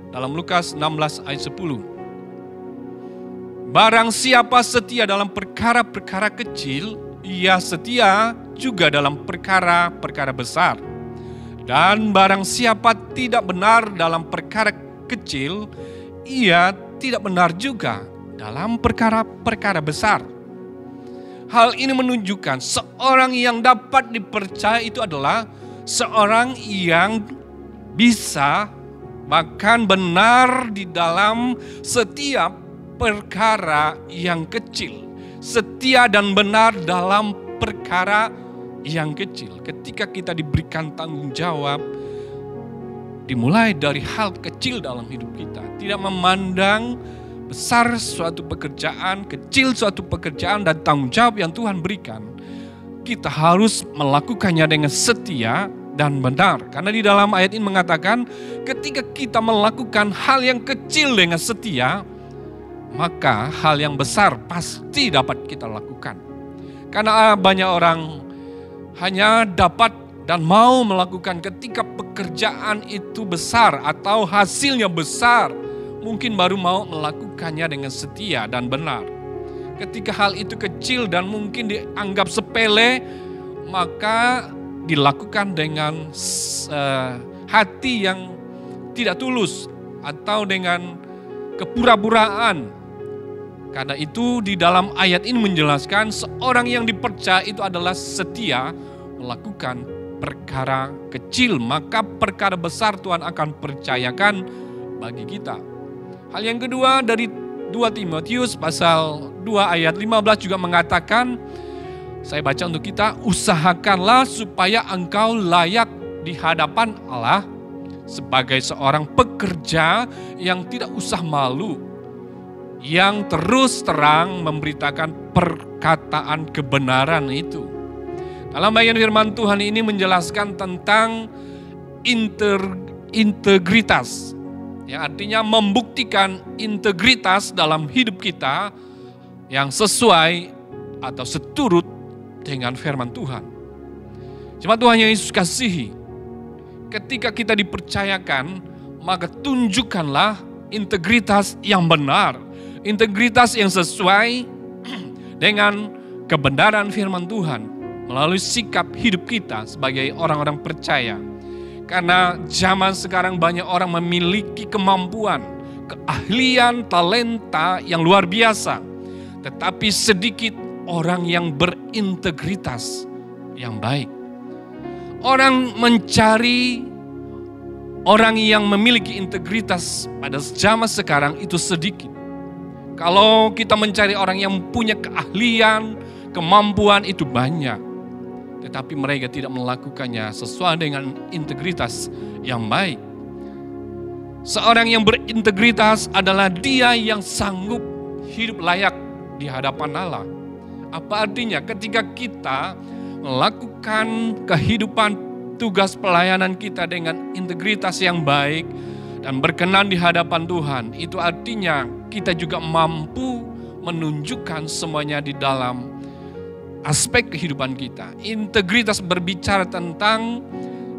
dalam Lukas 16 ayat 10. Barang siapa setia dalam perkara-perkara kecil, ia setia juga dalam perkara-perkara besar. Dan barang siapa tidak benar dalam perkara kecil, ia tidak benar juga dalam perkara-perkara besar. Hal ini menunjukkan seorang yang dapat dipercaya itu adalah seorang yang bisa bahkan benar di dalam setiap perkara yang kecil. Setia dan benar dalam perkara yang kecil. Ketika kita diberikan tanggung jawab, dimulai dari hal kecil dalam hidup kita. Tidak memandang besar suatu pekerjaan, kecil suatu pekerjaan dan tanggung jawab yang Tuhan berikan. Kita harus melakukannya dengan setia dan benar. Karena di dalam ayat ini mengatakan ketika kita melakukan hal yang kecil dengan setia, maka hal yang besar pasti dapat kita lakukan. Karena banyak orang hanya dapat dan mau melakukan ketika pekerjaan itu besar atau hasilnya besar, mungkin baru mau melakukannya dengan setia dan benar. Ketika hal itu kecil dan mungkin dianggap sepele, maka dilakukan dengan hati yang tidak tulus atau dengan kepura-puraan. Karena itu di dalam ayat ini menjelaskan seorang yang dipercaya itu adalah setia melakukan perkara kecil, maka perkara besar Tuhan akan percayakan bagi kita. Hal yang kedua dari 2 Timotius pasal 2 ayat 15 juga mengatakan, saya baca untuk kita, usahakanlah supaya engkau layak di hadapan Allah sebagai seorang pekerja yang tidak usah malu, yang terus terang memberitakan perkataan kebenaran itu. Dalam bagian firman Tuhan ini menjelaskan tentang integritas. Yang artinya membuktikan integritas dalam hidup kita yang sesuai atau seturut dengan firman Tuhan. Jemaat Tuhan yang Yesus kasihi, ketika kita dipercayakan, maka tunjukkanlah integritas yang benar, integritas yang sesuai dengan kebenaran firman Tuhan melalui sikap hidup kita sebagai orang-orang percaya. Karena zaman sekarang banyak orang memiliki kemampuan, keahlian, talenta yang luar biasa, tetapi sedikit orang yang berintegritas yang baik. Orang mencari orang yang memiliki integritas pada zaman sekarang itu sedikit. Kalau kita mencari orang yang punya keahlian, kemampuan itu banyak. Tetapi mereka tidak melakukannya sesuai dengan integritas yang baik. Seorang yang berintegritas adalah dia yang sanggup hidup layak di hadapan Allah. Apa artinya? Ketika kita melakukan kehidupan tugas pelayanan kita dengan integritas yang baik dan berkenan di hadapan Tuhan, itu artinya kita juga mampu menunjukkan semuanya di dalam aspek kehidupan kita. Integritas berbicara tentang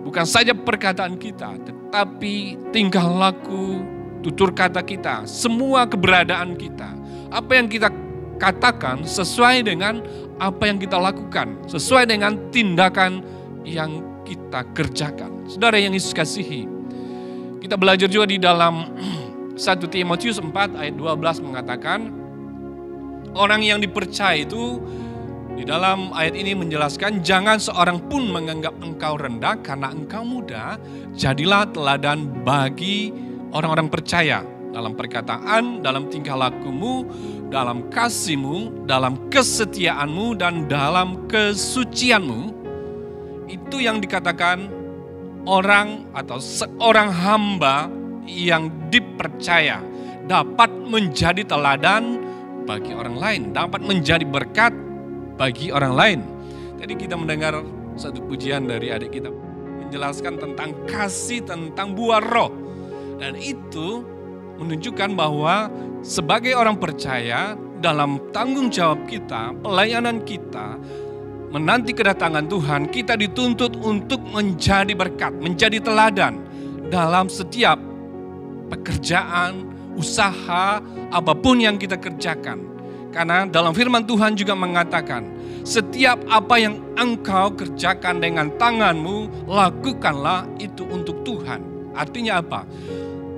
bukan saja perkataan kita, tetapi tingkah laku, tutur kata kita, semua keberadaan kita. Apa yang kita katakan sesuai dengan apa yang kita lakukan, sesuai dengan tindakan yang kita kerjakan. Saudara yang Yesus kasihi, kita belajar juga di dalam 1 Timotius 4 ayat 12 mengatakan, orang yang dipercaya itu di dalam ayat ini menjelaskan, jangan seorang pun menganggap engkau rendah karena engkau muda, jadilah teladan bagi orang-orang percaya dalam perkataan, dalam tingkah lakumu, dalam kasihmu, dalam kesetiaanmu, dan dalam kesucianmu. Itu yang dikatakan orang atau seorang hamba yang dipercaya dapat menjadi teladan bagi orang lain, dapat menjadi berkat bagi orang lain. Tadi kita mendengar satu pujian dari adik kita menjelaskan tentang kasih, tentang buah roh. Dan itu menunjukkan bahwa sebagai orang percaya dalam tanggung jawab kita, pelayanan kita, menanti kedatangan Tuhan, kita dituntut untuk menjadi berkat, menjadi teladan dalam setiap pekerjaan, usaha, apapun yang kita kerjakan. Karena dalam firman Tuhan juga mengatakan, setiap apa yang engkau kerjakan dengan tanganmu, lakukanlah itu untuk Tuhan. Artinya apa?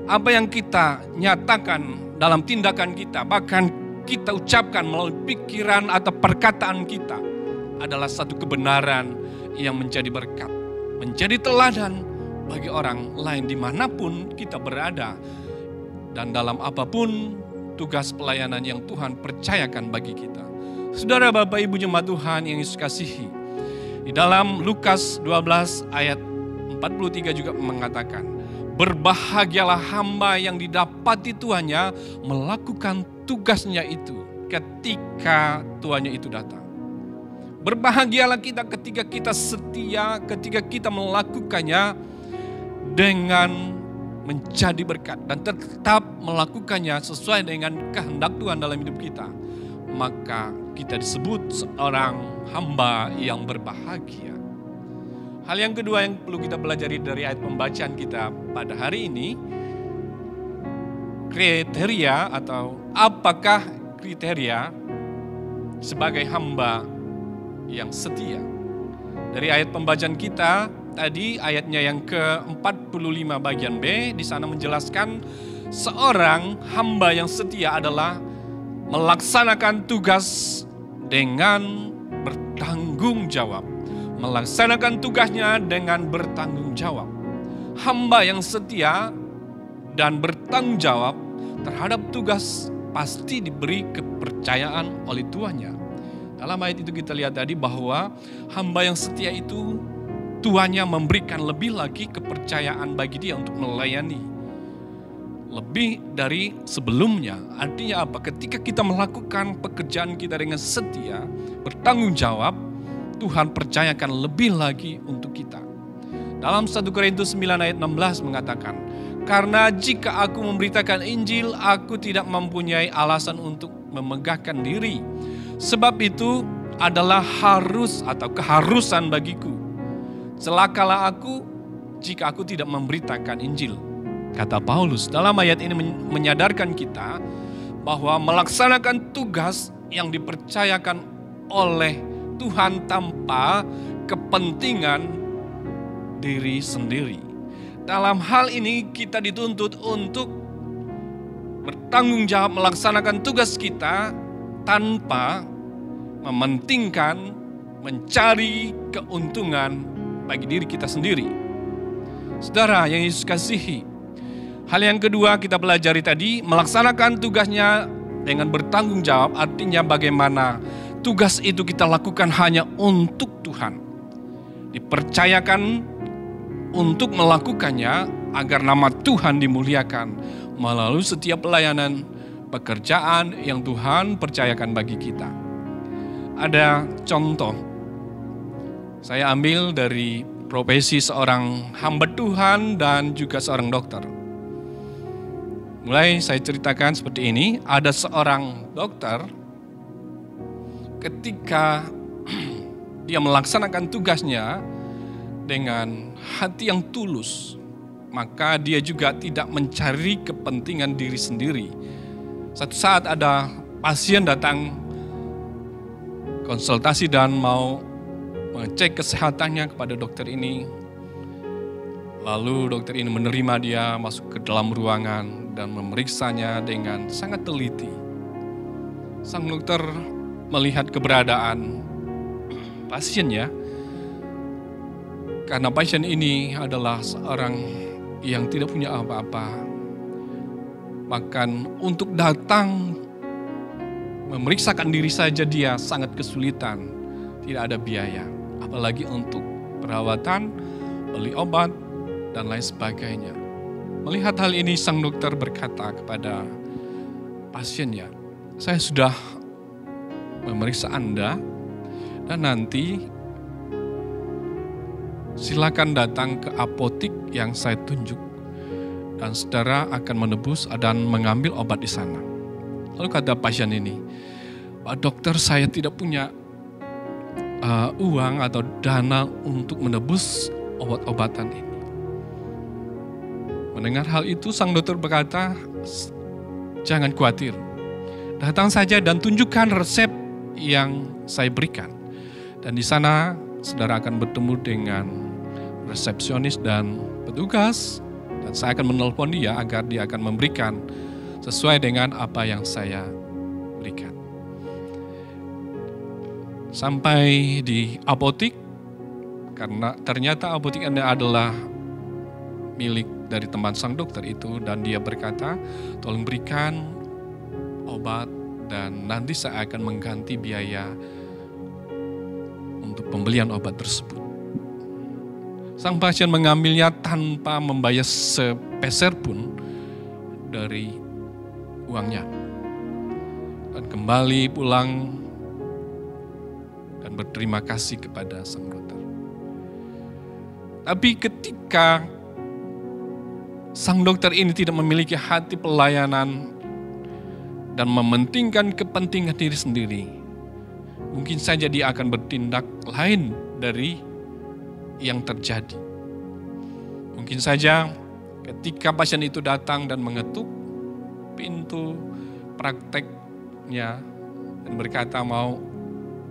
Apa yang kita nyatakan dalam tindakan kita, bahkan kita ucapkan melalui pikiran atau perkataan kita, adalah satu kebenaran yang menjadi berkat, menjadi teladan bagi orang lain dimanapun kita berada. Dan dalam apapun tugas pelayanan yang Tuhan percayakan bagi kita. Saudara, Bapak, Ibu jemaat Tuhan yang Yesus kasihi, di dalam Lukas 12 ayat 43 juga mengatakan, berbahagialah hamba yang didapati tuannya melakukan tugasnya itu ketika tuannya itu datang. Berbahagialah kita ketika kita setia, ketika kita melakukannya dengan menjadi berkat dan tetap melakukannya sesuai dengan kehendak Tuhan dalam hidup kita. Maka kita disebut seorang hamba yang berbahagia. Hal yang kedua yang perlu kita pelajari dari ayat pembacaan kita pada hari ini, kriteria atau apakah kriteria sebagai hamba yang setia. Dari ayat pembacaan kita tadi, ayatnya yang ke-45 bagian B, di sana menjelaskan seorang hamba yang setia adalah melaksanakan tugas dengan bertanggung jawab. Melaksanakan tugasnya dengan bertanggung jawab. Hamba yang setia dan bertanggung jawab terhadap tugas pasti diberi kepercayaan oleh tuannya. Dalam ayat itu kita lihat tadi bahwa hamba yang setia itu tuannya memberikan lebih lagi kepercayaan bagi dia untuk melayani. Lebih dari sebelumnya. Artinya apa? Ketika kita melakukan pekerjaan kita dengan setia, bertanggung jawab, Tuhan percayakan lebih lagi untuk kita. Dalam 1 Korintus 9 ayat 16 mengatakan, Karena jika aku memberitakan Injil, aku tidak mempunyai alasan untuk memegahkan diri. Sebab itu adalah harus atau keharusan bagiku. Celakalah aku jika aku tidak memberitakan Injil. Kata Paulus, dalam ayat ini menyadarkan kita bahwa melaksanakan tugas yang dipercayakan oleh Tuhan tanpa kepentingan diri sendiri. Dalam hal ini kita dituntut untuk bertanggung jawab melaksanakan tugas kita tanpa mementingkan mencari keuntungan bagi diri kita sendiri. Saudara yang Yesus kasihi, hal yang kedua kita pelajari tadi, melaksanakan tugasnya dengan bertanggung jawab artinya bagaimana tugas itu kita lakukan hanya untuk Tuhan. Dipercayakan untuk melakukannya agar nama Tuhan dimuliakan melalui setiap pelayanan pekerjaan yang Tuhan percayakan bagi kita. Ada contoh, saya ambil dari profesi seorang hamba Tuhan dan juga seorang dokter. Mulai saya ceritakan seperti ini, ada seorang dokter ketika dia melaksanakan tugasnya dengan hati yang tulus, maka dia juga tidak mencari kepentingan diri sendiri. Satu saat ada pasien datang konsultasi dan mau mengecek kesehatannya kepada dokter ini. Lalu dokter ini menerima dia masuk ke dalam ruangan dan memeriksanya dengan sangat teliti. Sang dokter melihat keberadaan pasiennya, karena pasien ini adalah seorang yang tidak punya apa-apa. Bahkan untuk datang memeriksakan diri saja dia sangat kesulitan. Tidak ada biaya. Apalagi untuk perawatan, beli obat, dan lain sebagainya. Melihat hal ini, sang dokter berkata kepada pasiennya, saya sudah memeriksa Anda dan nanti silakan datang ke apotik yang saya tunjuk dan saudara akan menebus dan mengambil obat di sana. Lalu kata pasien ini, Pak dokter, saya tidak punya uang atau dana untuk menebus obat-obatan ini. Mendengar hal itu, sang dokter berkata, jangan khawatir, datang saja dan tunjukkan resep yang saya berikan. Dan di sana saudara akan bertemu dengan resepsionis dan petugas, dan saya akan menelpon dia agar dia akan memberikan sesuai dengan apa yang saya berikan. Sampai di apotik, karena ternyata apotik Anda adalah milik dari teman sang dokter itu, dan dia berkata, tolong berikan obat dan nanti saya akan mengganti biaya untuk pembelian obat tersebut. Sang pasien mengambilnya tanpa membayar sepeser pun dari uangnya. Dan kembali pulang dan berterima kasih kepada sang dokter. Tapi ketika sang dokter ini tidak memiliki hati pelayanan dan mementingkan kepentingan diri sendiri, mungkin saja dia akan bertindak lain dari yang terjadi. Mungkin saja ketika pasien itu datang dan mengetuk pintu prakteknya dan berkata mau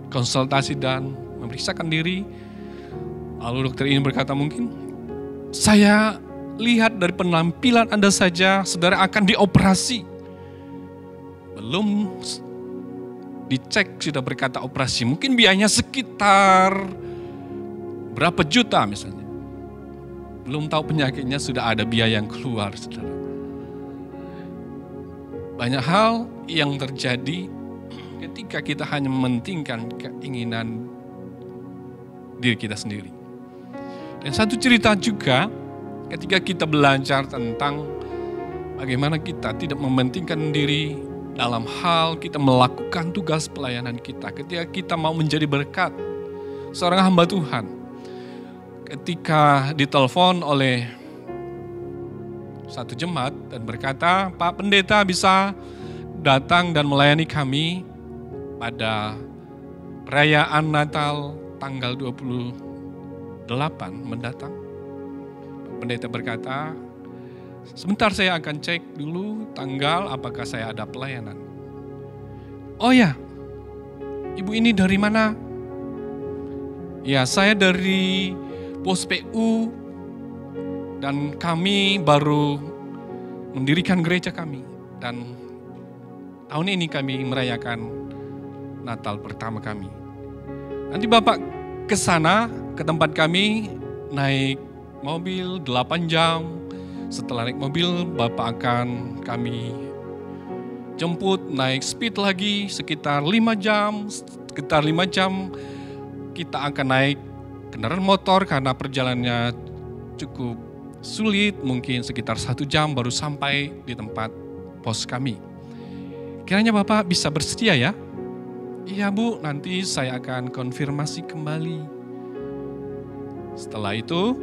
konsultasi dan memeriksakan diri, lalu dokter ini berkata, mungkin saya lihat dari penampilan Anda saja saudara akan dioperasi. Belum dicek sudah berkata operasi, mungkin biayanya sekitar berapa juta misalnya. Belum tahu penyakitnya sudah ada biaya yang keluar, saudara. Banyak hal yang terjadi ketika kita hanya mementingkan keinginan diri kita sendiri. Dan satu cerita juga ketika kita belajar tentang bagaimana kita tidak mementingkan diri dalam hal kita melakukan tugas pelayanan kita. Ketika kita mau menjadi berkat, seorang hamba Tuhan ketika ditelepon oleh satu jemaat dan berkata, Pak Pendeta bisa datang dan melayani kami pada perayaan Natal tanggal 28 mendatang. Pak Pendeta berkata, sebentar saya akan cek dulu tanggal apakah saya ada pelayanan. Oh ya, ibu ini dari mana? Ya, saya dari Pos PU dan kami baru mendirikan gereja kami. Dan tahun ini kami merayakan Natal pertama kami. Nanti Bapak ke sana, ke tempat kami, naik mobil 8 jam. Setelah naik mobil, Bapak akan kami jemput, naik speed lagi sekitar 5 jam. Sekitar 5 jam kita akan naik kendaraan motor karena perjalanannya cukup sulit, mungkin sekitar 1 jam baru sampai di tempat pos kami. Kiranya Bapak bisa bersedia ya? Iya Bu, nanti saya akan konfirmasi kembali. Setelah itu,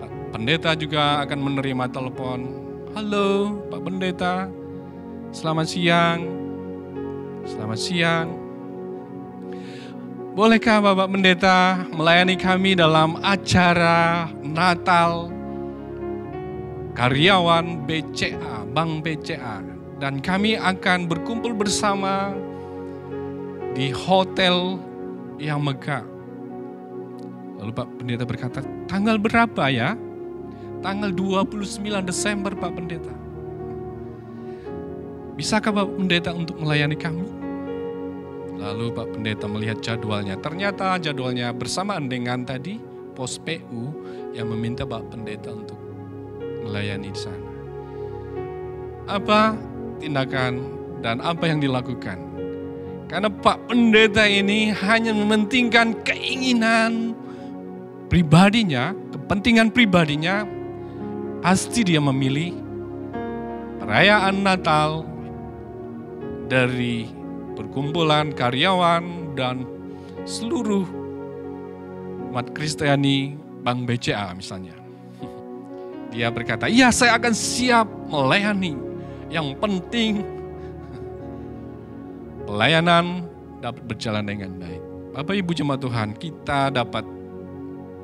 Pak Pendeta juga akan menerima telepon. Halo Pak Pendeta, selamat siang. Selamat siang. Bolehkah Bapak Pendeta melayani kami dalam acara Natal karyawan BCA, Bank BCA. Dan kami akan berkumpul bersama di hotel yang megah. Lalu Pak Pendeta berkata, tanggal berapa ya? Tanggal 29 Desember Pak Pendeta. Bisakah Bapak Pendeta untuk melayani kami? Lalu Pak Pendeta melihat jadwalnya. Ternyata jadwalnya bersamaan dengan tadi pos PU yang meminta Pak Pendeta untuk melayani di sana. Apa tindakan dan apa yang dilakukan? Karena Pak Pendeta ini hanya mementingkan keinginan pribadinya, kepentingan pribadinya, pasti dia memilih perayaan Natal dari perkumpulan karyawan dan seluruh umat Kristiani Bank BCA misalnya. Dia berkata, iya saya akan siap melayani. Yang penting pelayanan dapat berjalan dengan baik. Bapak Ibu jemaat Tuhan, kita dapat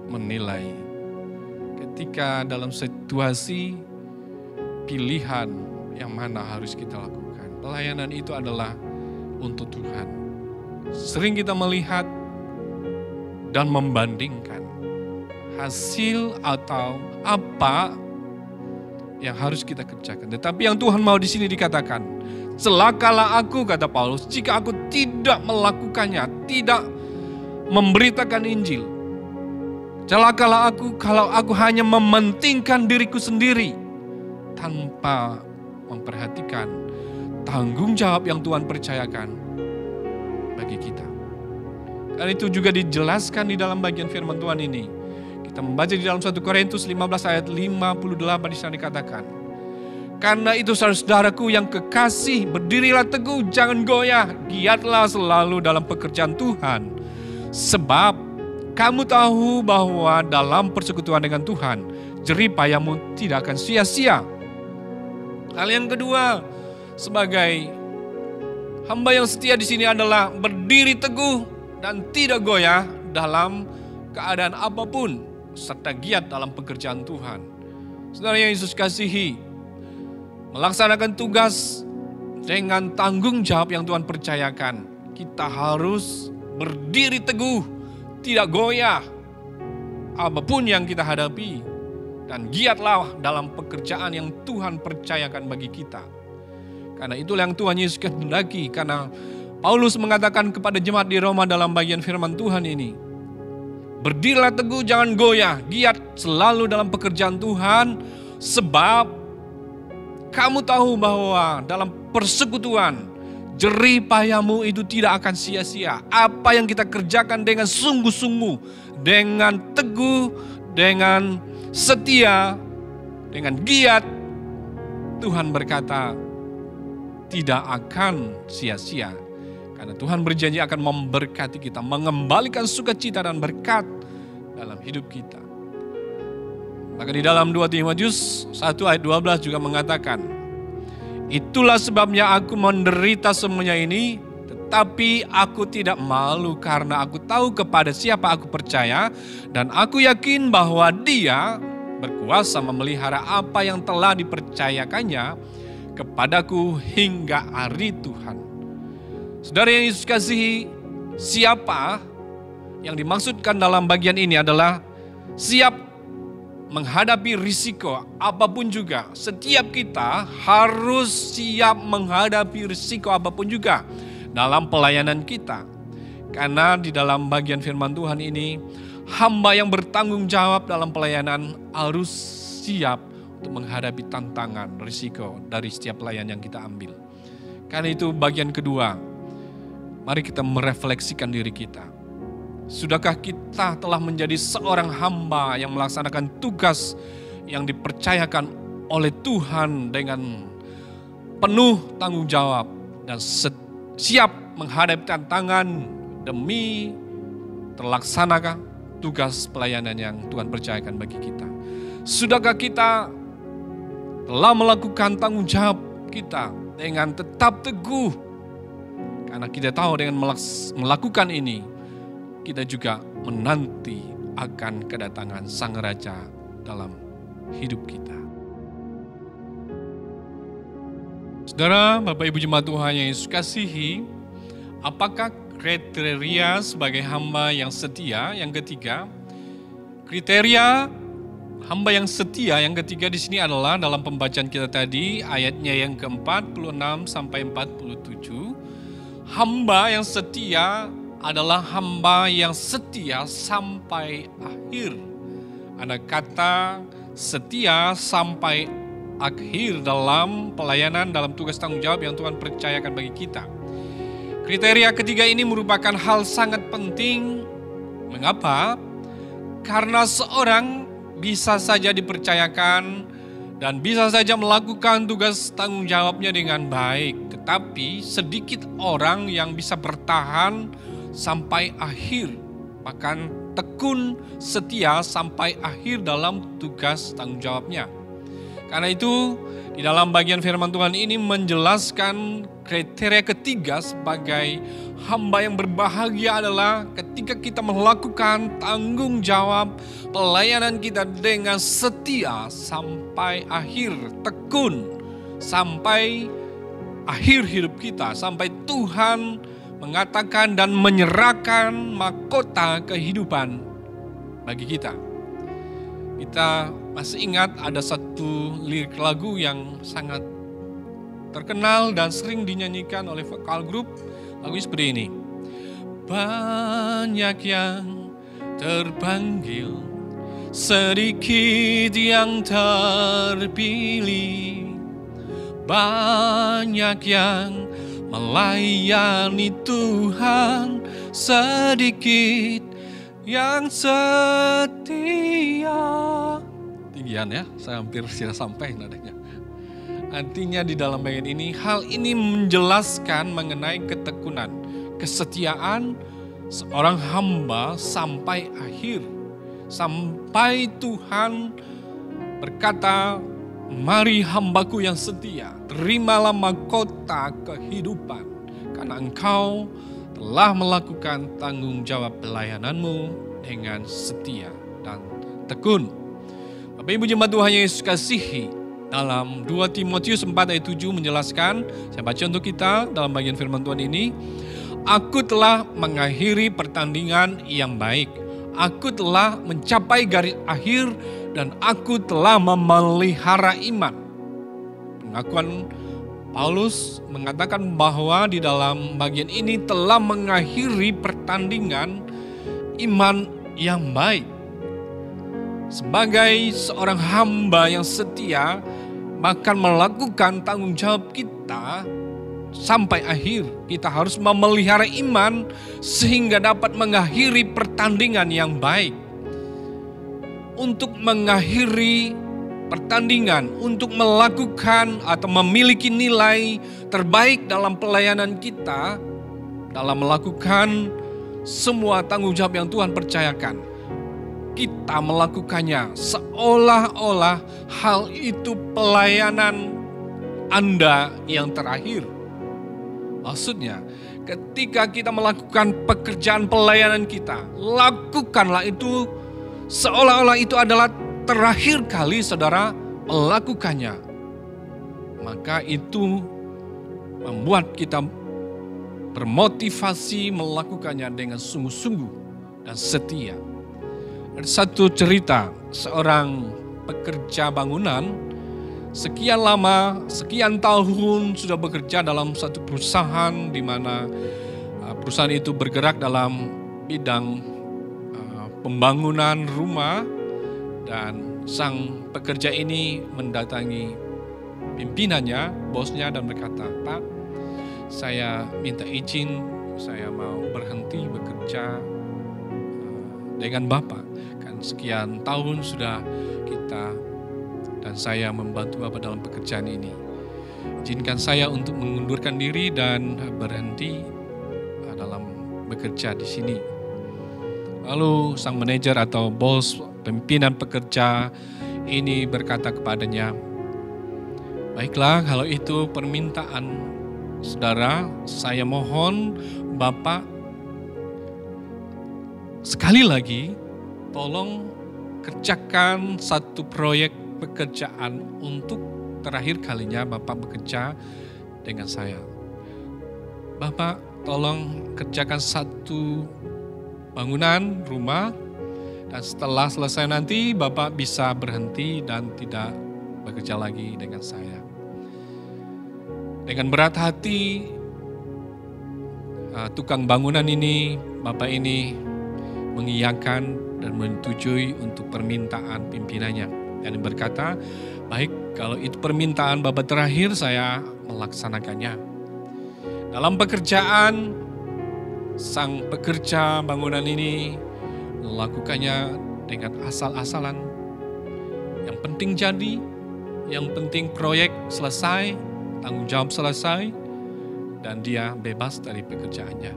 menilai ketika dalam situasi pilihan yang mana harus kita lakukan. Pelayanan itu adalah untuk Tuhan. Sering kita melihat dan membandingkan hasil atau apa yang harus kita kerjakan. Tetapi yang Tuhan mau di sini dikatakan, celakalah aku, kata Paulus, jika aku tidak melakukannya, tidak memberitakan Injil. Celakalah aku kalau aku hanya mementingkan diriku sendiri tanpa memperhatikan tanggung jawab yang Tuhan percayakan bagi kita. Dan itu juga dijelaskan di dalam bagian firman Tuhan ini. Kita membaca di dalam 1 Korintus 15 ayat 58 di sana dikatakan, karena itu saudara-saudaraku yang kekasih, berdirilah teguh, jangan goyah, giatlah selalu dalam pekerjaan Tuhan. Sebab kamu tahu bahwa dalam persekutuan dengan Tuhan, jerih payahmu tidak akan sia-sia. Hal yang kedua, sebagai hamba yang setia di sini adalah berdiri teguh dan tidak goyah dalam keadaan apapun, serta giat dalam pekerjaan Tuhan. Saudara yang Yesus kasihi, melaksanakan tugas dengan tanggung jawab yang Tuhan percayakan. Kita harus berdiri teguh, tidak goyah apapun yang kita hadapi, dan giatlah dalam pekerjaan yang Tuhan percayakan bagi kita. Karena itulah yang Tuhan Yesus kehendaki. Karena Paulus mengatakan kepada jemaat di Roma dalam bagian firman Tuhan ini, berdirilah teguh, jangan goyah, giat selalu dalam pekerjaan Tuhan, sebab kamu tahu bahwa dalam persekutuan, jerih payahmu itu tidak akan sia-sia. Apa yang kita kerjakan dengan sungguh-sungguh, dengan teguh, dengan setia, dengan giat, Tuhan berkata, tidak akan sia-sia. Karena Tuhan berjanji akan memberkati kita, mengembalikan sukacita dan berkat dalam hidup kita. Maka di dalam 2 Timotius 1 ayat 12 juga mengatakan, itulah sebabnya aku menderita semuanya ini, tetapi aku tidak malu karena aku tahu kepada siapa aku percaya dan aku yakin bahwa Dia berkuasa memelihara apa yang telah dipercayakannya kepadaku hingga hari Tuhan. Saudara yang Yesus kasihi, siapa yang dimaksudkan dalam bagian ini adalah siap menghadapi risiko apapun juga. Setiap kita harus siap menghadapi risiko apapun juga dalam pelayanan kita. Karena di dalam bagian firman Tuhan ini, hamba yang bertanggung jawab dalam pelayanan harus siap untuk menghadapi tantangan, risiko dari setiap pelayan yang kita ambil. Karena itu bagian kedua, mari kita merefleksikan diri kita. Sudahkah kita telah menjadi seorang hamba yang melaksanakan tugas yang dipercayakan oleh Tuhan dengan penuh tanggung jawab dan siap menghadapi tantangan demi terlaksanakan tugas pelayanan yang Tuhan percayakan bagi kita? Sudahkah kita telah melakukan tanggung jawab kita dengan tetap teguh? Karena kita tahu dengan melakukan ini, kita juga menanti akan kedatangan Sang Raja dalam hidup kita. Saudara, Bapak Ibu Jemaat Tuhan yang Yesus kasihi, apakah kriteria sebagai hamba yang setia? Yang ketiga, kriteria hamba yang setia yang ketiga di sini adalah dalam pembacaan kita tadi, ayatnya yang ke-46 sampai 47. Hamba yang setia adalah hamba yang setia sampai akhir. Ada kata setia sampai akhir dalam pelayanan, dalam tugas tanggung jawab yang Tuhan percayakan bagi kita. Kriteria ketiga ini merupakan hal sangat penting. Mengapa? Karena seorang bisa saja dipercayakan dan bisa saja melakukan tugas tanggung jawabnya dengan baik. Tetapi sedikit orang yang bisa bertahan sampai akhir, bahkan tekun setia sampai akhir dalam tugas tanggung jawabnya. Karena itu di dalam bagian firman Tuhan ini menjelaskan kriteria ketiga sebagai hamba yang berbahagia adalah ketika kita melakukan tanggung jawab pelayanan kita dengan setia sampai akhir, tekun sampai akhir hidup kita, sampai Tuhan mengatakan dan menyerahkan mahkota kehidupan bagi kita. Kita masih ingat ada satu lirik lagu yang sangat terkenal dan sering dinyanyikan oleh vokal grup. Lagu seperti ini. Banyak yang terpanggil, sedikit yang terpilih. Banyak yang melayani Tuhan, sedikit yang setia. Tinggian ya, saya hampir sudah sampai nadanya. Artinya di dalam bagian ini, hal ini menjelaskan mengenai ketekunan, kesetiaan seorang hamba sampai akhir. Sampai Tuhan berkata, mari hambaku yang setia, terimalah mahkota kehidupan, karena engkau telah melakukan tanggung jawab pelayananmu dengan setia dan tekun. Bapak Ibu Jemaat Tuhan yang Yesus kasihi, dalam 2 Timotius 4 ayat 7 menjelaskan, saya baca untuk kita dalam bagian firman Tuhan ini, aku telah mengakhiri pertandingan yang baik, aku telah mencapai garis akhir, dan aku telah memelihara iman. Pengakuan Paulus mengatakan bahwa di dalam bagian ini telah mengakhiri pertandingan iman yang baik. Sebagai seorang hamba yang setia, bahkan melakukan tanggung jawab kita sampai akhir. Kita harus memelihara iman sehingga dapat mengakhiri pertandingan yang baik. Untuk mengakhiri pertandingan, untuk melakukan atau memiliki nilai terbaik dalam pelayanan kita, dalam melakukan semua tanggung jawab yang Tuhan percayakan. kita melakukannya seolah-olah hal itu pelayanan Anda yang terakhir. Maksudnya, ketika kita melakukan pekerjaan pelayanan kita, lakukanlah itu seolah-olah itu adalah terakhir kali saudara melakukannya. Maka itu membuat kita bermotivasi melakukannya dengan sungguh-sungguh dan setia. Ada satu cerita, seorang pekerja bangunan sekian lama, sekian tahun sudah bekerja dalam satu perusahaan di mana perusahaan itu bergerak dalam bidang pembangunan rumah, dan sang pekerja ini mendatangi pimpinannya, bosnya, dan berkata, "Pak, saya minta izin, saya mau berhenti bekerja dengan Bapak. Kan sekian tahun sudah kita dan saya membantu Bapak dalam pekerjaan ini. Izinkan saya untuk mengundurkan diri dan berhenti dalam bekerja di sini." Lalu sang manajer atau bos, pimpinan pekerja ini berkata kepadanya, "Baiklah, kalau itu permintaan saudara, saya mohon Bapak sekali lagi tolong kerjakan satu proyek pekerjaan untuk terakhir kalinya Bapak bekerja dengan saya. Bapak tolong kerjakan satu bangunan rumah, dan setelah selesai nanti Bapak bisa berhenti dan tidak bekerja lagi dengan saya." Dengan berat hati, tukang bangunan ini, Bapak ini mengiyakan dan menyetujui untuk permintaan pimpinannya. Dan berkata, "Baik, kalau itu permintaan Bapak terakhir, saya melaksanakannya." Dalam pekerjaan, sang pekerja bangunan ini melakukannya dengan asal-asalan. Yang penting jadi, yang penting proyek selesai, tanggung jawab selesai, dan dia bebas dari pekerjaannya.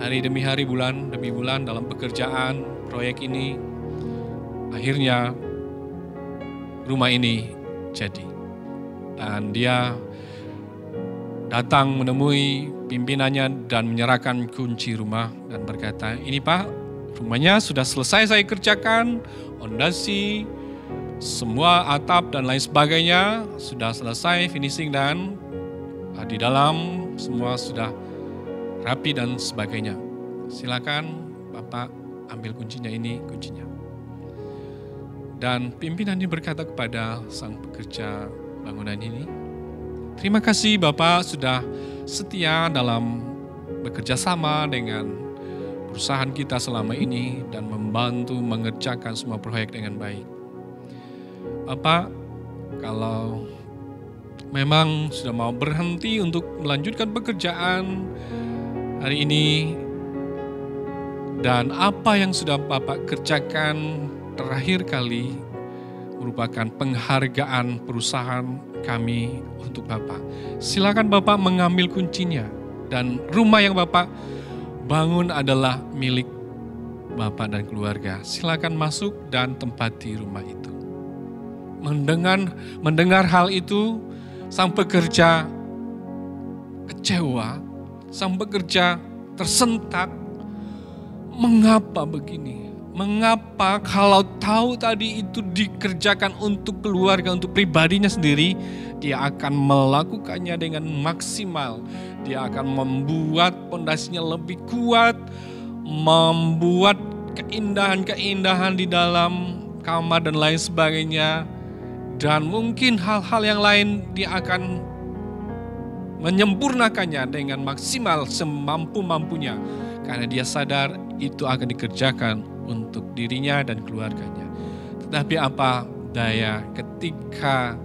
Hari demi hari, bulan demi bulan dalam pekerjaan proyek ini, akhirnya rumah ini jadi. Dan dia datang menemui pimpinannya dan menyerahkan kunci rumah dan berkata, "Ini Pak, rumahnya sudah selesai saya kerjakan, fondasi, semua atap dan lain sebagainya sudah selesai finishing, dan di dalam semua sudah rapi dan sebagainya. Silakan Bapak ambil kuncinya, ini kuncinya." Dan pimpinan ini berkata kepada sang pekerja bangunan ini, "Terima kasih Bapak sudah setia dalam bekerja sama dengan perusahaan kita selama ini dan membantu mengerjakan semua proyek dengan baik. Bapak, kalau memang sudah mau berhenti untuk melanjutkan pekerjaan hari ini, dan apa yang sudah Bapak kerjakan terakhir kali merupakan penghargaan perusahaan kami untuk Bapak. Silakan Bapak mengambil kuncinya, dan rumah yang Bapak bangun adalah milik Bapak dan keluarga. Silakan masuk dan tempati rumah itu." Mendengar hal itu, sang pekerja kecewa, sang pekerja tersentak. Mengapa begini? Mengapa kalau tahu tadi itu dikerjakan untuk keluarga, untuk pribadinya sendiri, dia akan melakukannya dengan maksimal. Dia akan membuat pondasinya lebih kuat, membuat keindahan-keindahan di dalam kamar dan lain sebagainya. Dan mungkin hal-hal yang lain dia akan menyempurnakannya dengan maksimal semampu-mampunya. Karena dia sadar itu akan dikerjakan untuk dirinya dan keluarganya. Tetapi apa daya ketika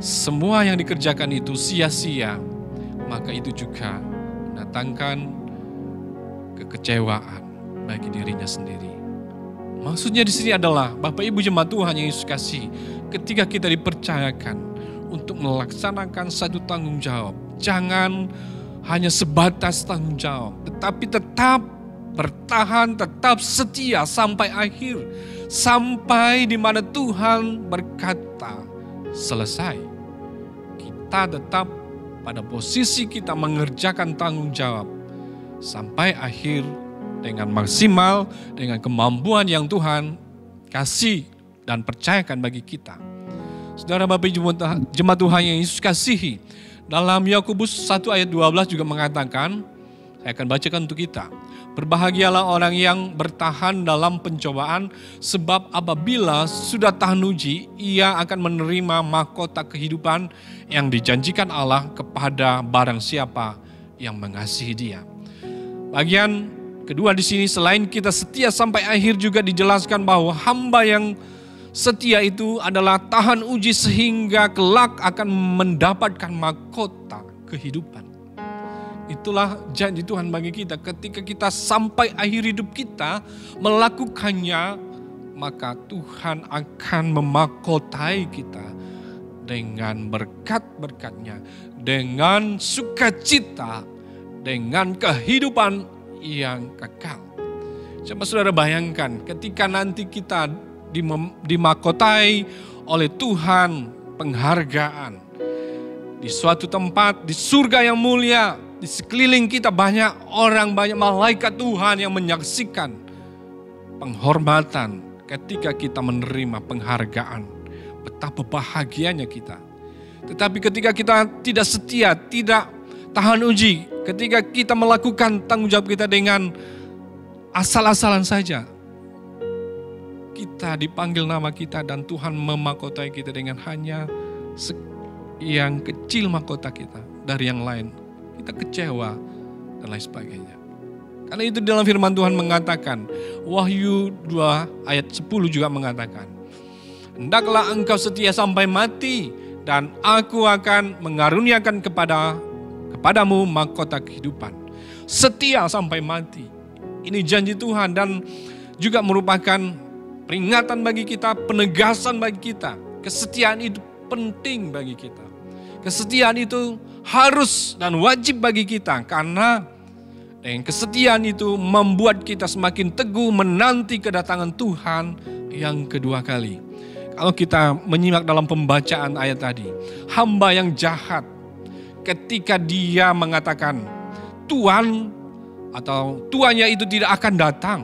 semua yang dikerjakan itu sia-sia, maka itu juga mendatangkan kekecewaan bagi dirinya sendiri. Maksudnya di sini adalah Bapak Ibu jemaat Tuhan yang Yesus kasih, ketika kita dipercayakan untuk melaksanakan satu tanggung jawab, jangan hanya sebatas tanggung jawab, tetapi tetap bertahan, tetap setia sampai akhir. Sampai di mana Tuhan berkata, selesai. Kita tetap pada posisi kita mengerjakan tanggung jawab sampai akhir dengan maksimal, dengan kemampuan yang Tuhan kasih dan percayakan bagi kita. Saudara Bapak Ibu jemaat Tuhan yang Yesus kasihi, dalam Yakobus 1 ayat 12 juga mengatakan, saya akan bacakan untuk kita. Berbahagialah orang yang bertahan dalam pencobaan, sebab apabila sudah tahan uji, ia akan menerima mahkota kehidupan yang dijanjikan Allah kepada barang siapa yang mengasihi Dia. Bagian kedua di sini, selain kita setia sampai akhir, juga dijelaskan bahwa hamba yang setia itu adalah tahan uji sehingga kelak akan mendapatkan mahkota kehidupan. Itulah janji Tuhan bagi kita. Ketika kita sampai akhir hidup kita melakukannya, maka Tuhan akan memahkotai kita dengan berkat-berkat-Nya, dengan sukacita, dengan kehidupan yang kekal. Coba saudara bayangkan ketika nanti kita dimahkotai oleh Tuhan penghargaan di suatu tempat, di surga yang mulia. Di sekeliling kita banyak orang, banyak malaikat Tuhan yang menyaksikan penghormatan ketika kita menerima penghargaan. Betapa bahagianya kita. Tetapi ketika kita tidak setia, tidak tahan uji, ketika kita melakukan tanggung jawab kita dengan asal-asalan saja, kita dipanggil nama kita dan Tuhan memahkotai kita dengan hanya yang kecil mahkota kita dari yang lain. Kita kecewa dan lain sebagainya. Karena itu dalam firman Tuhan mengatakan, Wahyu 2 ayat 10 juga mengatakan, hendaklah engkau setia sampai mati dan aku akan mengaruniakan kepadamu mahkota kehidupan. Setia sampai mati. Ini janji Tuhan dan juga merupakan peringatan bagi kita, penegasan bagi kita. Kesetiaan itu penting bagi kita. Kesetiaan itu harus dan wajib bagi kita karena dengan kesetiaan itu membuat kita semakin teguh menanti kedatangan Tuhan yang kedua kali. Kalau kita menyimak dalam pembacaan ayat tadi, hamba yang jahat ketika dia mengatakan Tuhan atau tuannya itu tidak akan datang,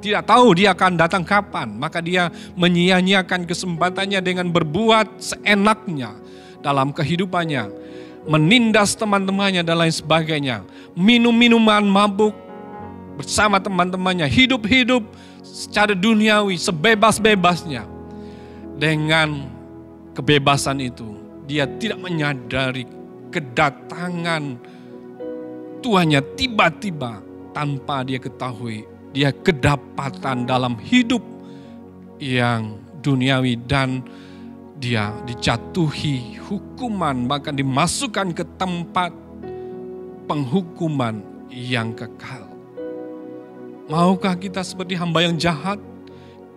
tidak tahu dia akan datang kapan, maka dia menyia-nyiakan kesempatannya dengan berbuat seenaknya dalam kehidupannya, menindas teman-temannya dan lain sebagainya, minum minuman mabuk bersama teman-temannya, hidup-hidup secara duniawi sebebas-bebasnya. Dengan kebebasan itu, dia tidak menyadari kedatangan Tuhannya tiba-tiba tanpa dia ketahui. Dia kedapatan dalam hidup yang duniawi dan dia dijatuhi hukuman, bahkan dimasukkan ke tempat penghukuman yang kekal. Maukah kita seperti hamba yang jahat?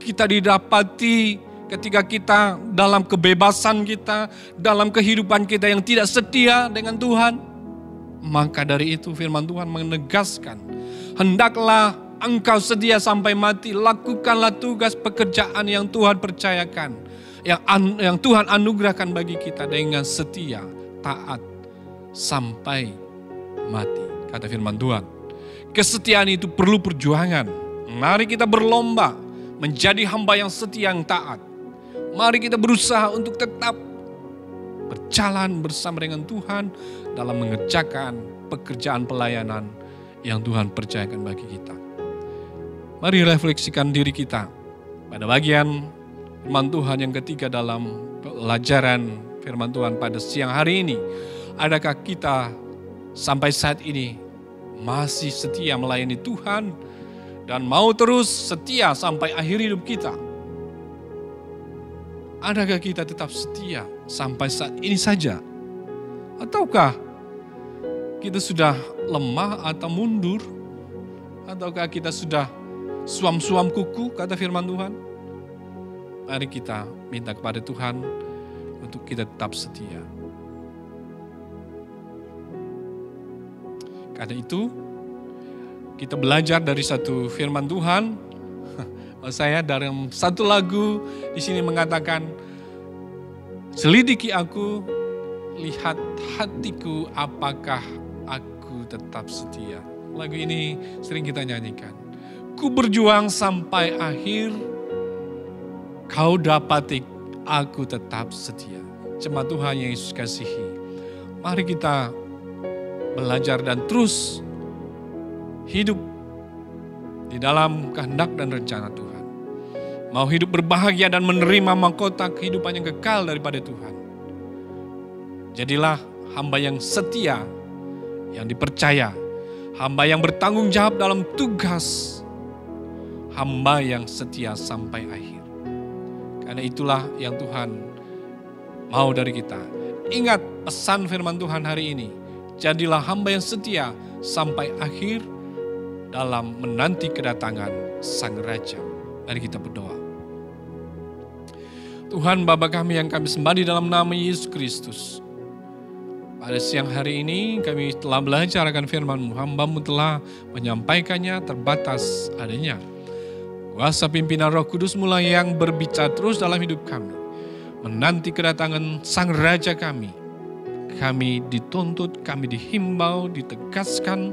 Kita didapati ketika kita dalam kebebasan kita, dalam kehidupan kita yang tidak setia dengan Tuhan. Maka dari itu firman Tuhan menegaskan, hendaklah engkau setia sampai mati, lakukanlah tugas pekerjaan yang Tuhan percayakan, yang Tuhan anugerahkan bagi kita dengan setia, taat sampai mati. Kata firman Tuhan, kesetiaan itu perlu perjuangan. Mari kita berlomba menjadi hamba yang setia, yang taat. Mari kita berusaha untuk tetap berjalan bersama dengan Tuhan dalam mengerjakan pekerjaan pelayanan yang Tuhan percayakan bagi kita. Mari refleksikan diri kita pada bagian firman Tuhan yang ketiga dalam pelajaran firman Tuhan pada siang hari ini. Adakah kita sampai saat ini masih setia melayani Tuhan dan mau terus setia sampai akhir hidup kita? Adakah kita tetap setia sampai saat ini saja? Ataukah kita sudah lemah atau mundur? Ataukah kita sudah suam-suam kuku, kata firman Tuhan? Mari kita minta kepada Tuhan untuk kita tetap setia. Karena itu, kita belajar dari satu firman Tuhan. Saya dalam satu lagu di sini mengatakan, selidiki aku, lihat hatiku, apakah aku tetap setia. Lagu ini sering kita nyanyikan. Ku berjuang sampai akhir, kau dapati aku tetap setia. Jemaat Tuhan yang Yesus kasihi, mari kita belajar dan terus hidup di dalam kehendak dan rencana Tuhan. Mau hidup berbahagia dan menerima mahkota kehidupan yang kekal daripada Tuhan. Jadilah hamba yang setia, yang dipercaya, hamba yang bertanggung jawab dalam tugas, hamba yang setia sampai akhir. Karena itulah yang Tuhan mau dari kita. Ingat pesan firman Tuhan hari ini. Jadilah hamba yang setia sampai akhir dalam menanti kedatangan Sang Raja. Mari kita berdoa. Tuhan Bapa kami yang kami sembah di dalam nama Yesus Kristus. Pada siang hari ini kami telah belajar akan firman-Mu. Hamba-Mu telah menyampaikannya, terbatas adanya. Kuasa pimpinan Roh Kudus mulai yang berbicara terus dalam hidup kami. Menanti kedatangan Sang Raja kami. Kami dituntut, kami dihimbau, ditegaskan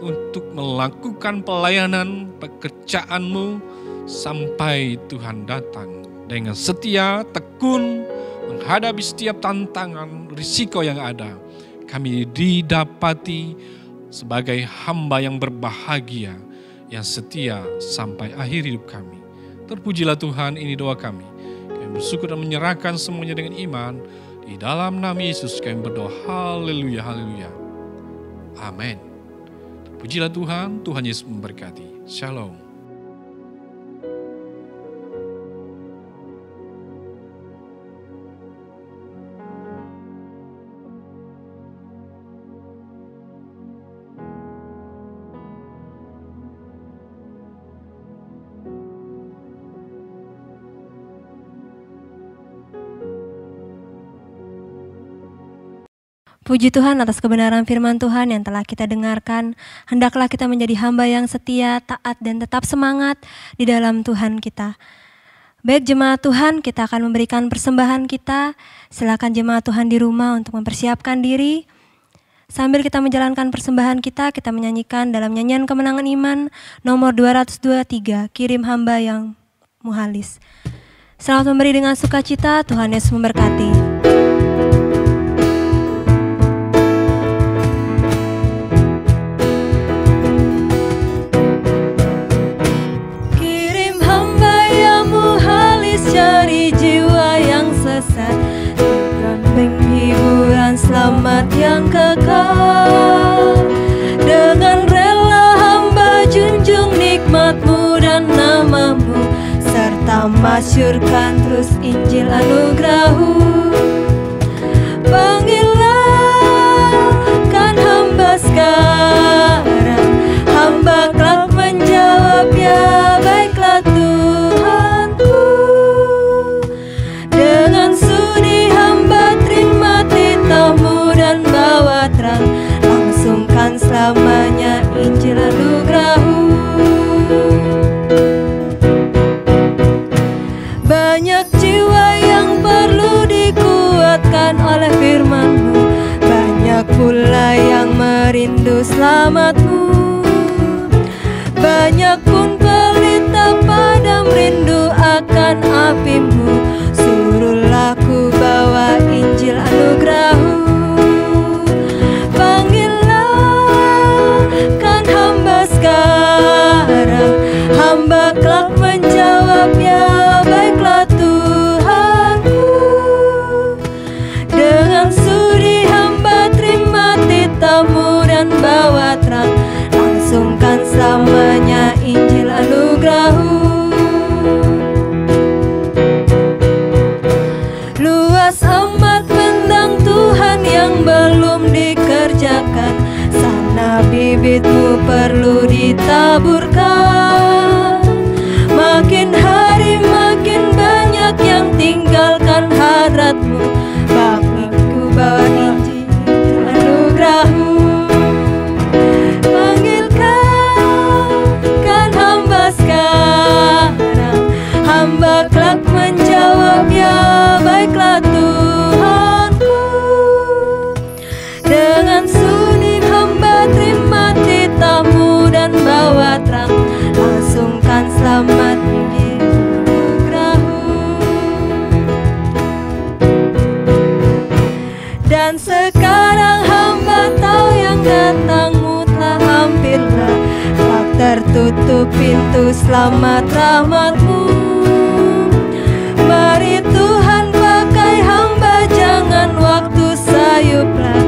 untuk melakukan pelayanan pekerjaan-Mu sampai Tuhan datang. Dengan setia, tekun, menghadapi setiap tantangan, risiko yang ada. Kami didapati sebagai hamba yang berbahagia, yang setia sampai akhir hidup kami. Terpujilah Tuhan, ini doa kami. Kami bersyukur dan menyerahkan semuanya dengan iman. Di dalam nama Yesus kami berdoa. Haleluya, haleluya. Amin. Terpujilah Tuhan, Tuhan Yesus memberkati. Shalom. Puji Tuhan atas kebenaran firman Tuhan yang telah kita dengarkan. Hendaklah kita menjadi hamba yang setia, taat, dan tetap semangat di dalam Tuhan kita. Baik jemaat Tuhan, kita akan memberikan persembahan kita. Silakan jemaat Tuhan di rumah untuk mempersiapkan diri. Sambil kita menjalankan persembahan kita menyanyikan dalam nyanyian kemenangan iman nomor 223, Kirim Hamba yang Muhalis. Selamat memberi dengan sukacita, Tuhan Yesus memberkati. Cari jiwa yang sesat dengan penghiburan selamat yang kekal. Dengan rela hamba junjung nikmat-Mu dan nama-Mu, serta masyurkan terus Injil anugerah-Mu. Panggillah kan hamba sekarang, hamba kelak menjawab ya baiklah Tuhanku. Dengan sudi hamba terima titah-Mu dan bawa terang, langsungkan selamanya Injil anugerah-Mu. Banyak jiwa yang perlu dikuatkan oleh firman-Mu, banyak pula yang merindu selamat-Mu. Banyak pun pelita padam rindu akan api-Mu. Suruhlah ku bawa Injil anugerah-Mu. Panggillah kan hamba sekarang, hamba kelak menjawab ya baiklah Tuhanku. Dengan sudi hamba terima titah-Mu dan bawa terang, langsungkan selamanya Injil anugerah-Mu. Luas amat bentang Tuhan selamat rahmat-Mu. Mari Tuhan pakai hamba, jangan waktu sayuplah.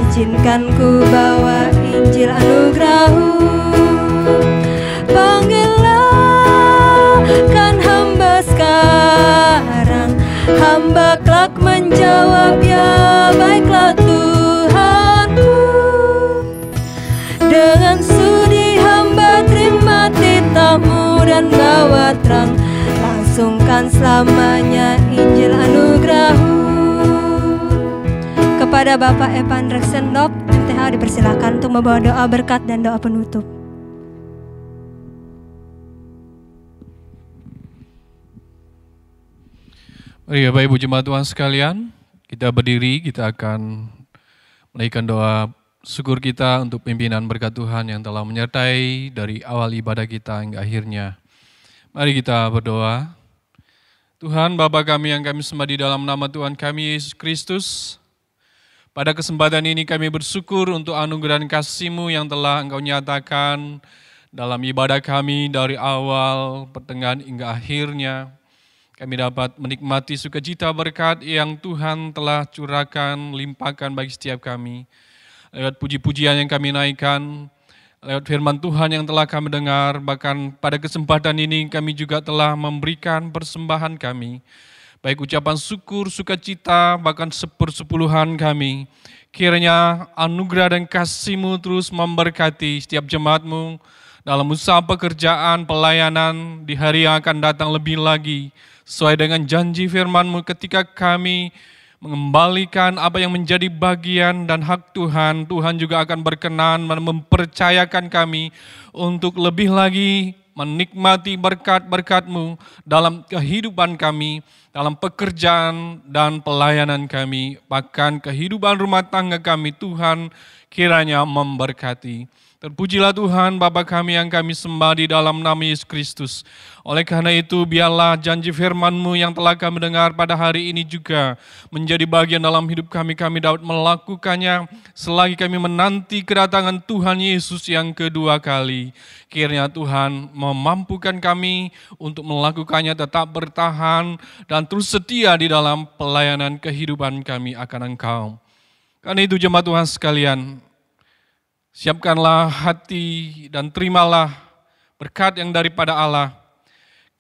Izinkan ku bawa Injil anugerah-Mu. Panggillah kan hamba sekarang, hamba kelak menjawab ya baiklah Tuhanku. Dengan sudi hamba terima titah-Mu dan bawa terang, langsungkan selamanya Injil anugerah-Mu. Kepada Bapak Evan Reksendop, MTH dipersilakan untuk membawa doa berkat dan doa penutup. Mari Bapak Ibu jemaat Tuhan sekalian, kita berdiri, kita akan menaikkan doa syukur kita untuk pimpinan berkat Tuhan yang telah menyertai dari awal ibadah kita hingga akhirnya. Mari kita berdoa. Tuhan Bapa kami yang kami sembah di dalam nama Tuhan kami Yesus Kristus, pada kesempatan ini kami bersyukur untuk anugerah dan kasih-Mu yang telah Engkau nyatakan dalam ibadah kami dari awal, pertengahan hingga akhirnya. Kami dapat menikmati sukacita berkat yang Tuhan telah curahkan, limpahkan bagi setiap kami. Lewat puji-pujian yang kami naikkan, lewat firman Tuhan yang telah kami dengar, bahkan pada kesempatan ini kami juga telah memberikan persembahan kami. Baik ucapan syukur, sukacita, bahkan sepersepuluhan kami. Kiranya anugerah dan kasih-Mu terus memberkati setiap jemaat-Mu dalam usaha pekerjaan, pelayanan di hari yang akan datang lebih lagi. Sesuai dengan janji firman-Mu ketika kami mengembalikan apa yang menjadi bagian dan hak Tuhan, Tuhan juga akan berkenan mempercayakan kami untuk lebih lagi menikmati berkat-berkat-Mu dalam kehidupan kami, dalam pekerjaan dan pelayanan kami, bahkan kehidupan rumah tangga kami. Tuhan kiranya memberkati. Terpujilah Tuhan Bapa kami yang kami sembah di dalam nama Yesus Kristus. Oleh karena itu biarlah janji firman-Mu yang telah kami dengar pada hari ini juga menjadi bagian dalam hidup kami. Kami dapat melakukannya selagi kami menanti kedatangan Tuhan Yesus yang kedua kali. Kiranya Tuhan memampukan kami untuk melakukannya, tetap bertahan dan terus setia di dalam pelayanan kehidupan kami akan Engkau. Karena itu jemaat Tuhan sekalian, siapkanlah hati dan terimalah berkat yang daripada Allah,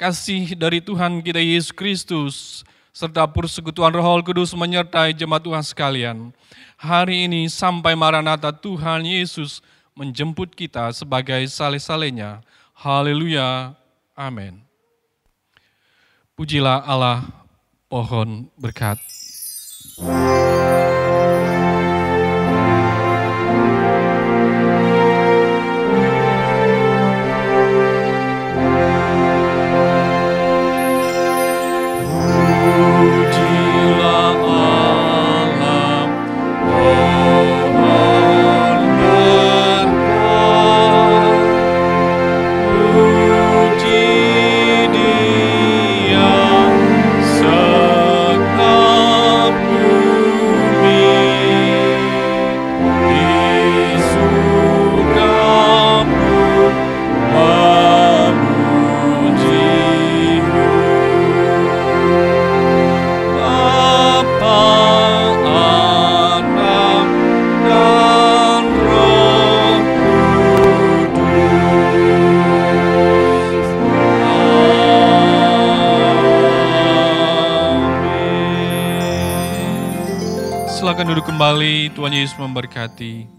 kasih dari Tuhan kita Yesus Kristus, serta persekutuan Roh Kudus menyertai jemaat Tuhan sekalian. Hari ini sampai Maranatha Tuhan Yesus menjemput kita sebagai saleh-salehnya. Haleluya. Amin. Pujilah Allah, pohon berkat. Silakan duduk kembali, Tuhan Yesus memberkati.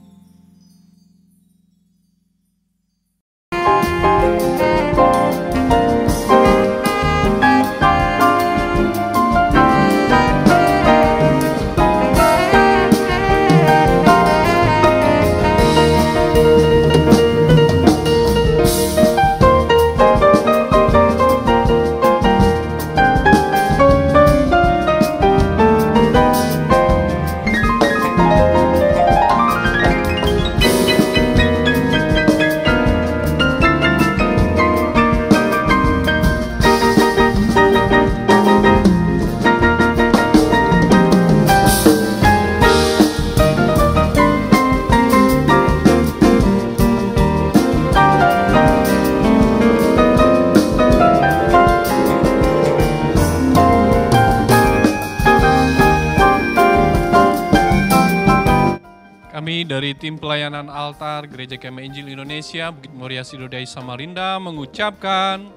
dari tim pelayanan altar Gereja Kemah Injil Indonesia Bukit Muria Sidodai Samarinda mengucapkan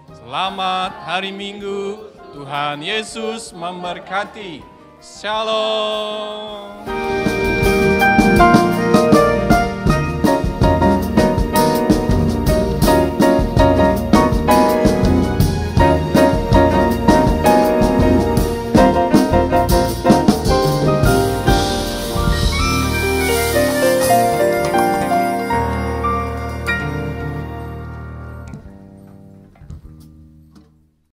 selamat hari Minggu, Tuhan Yesus memberkati. Shalom.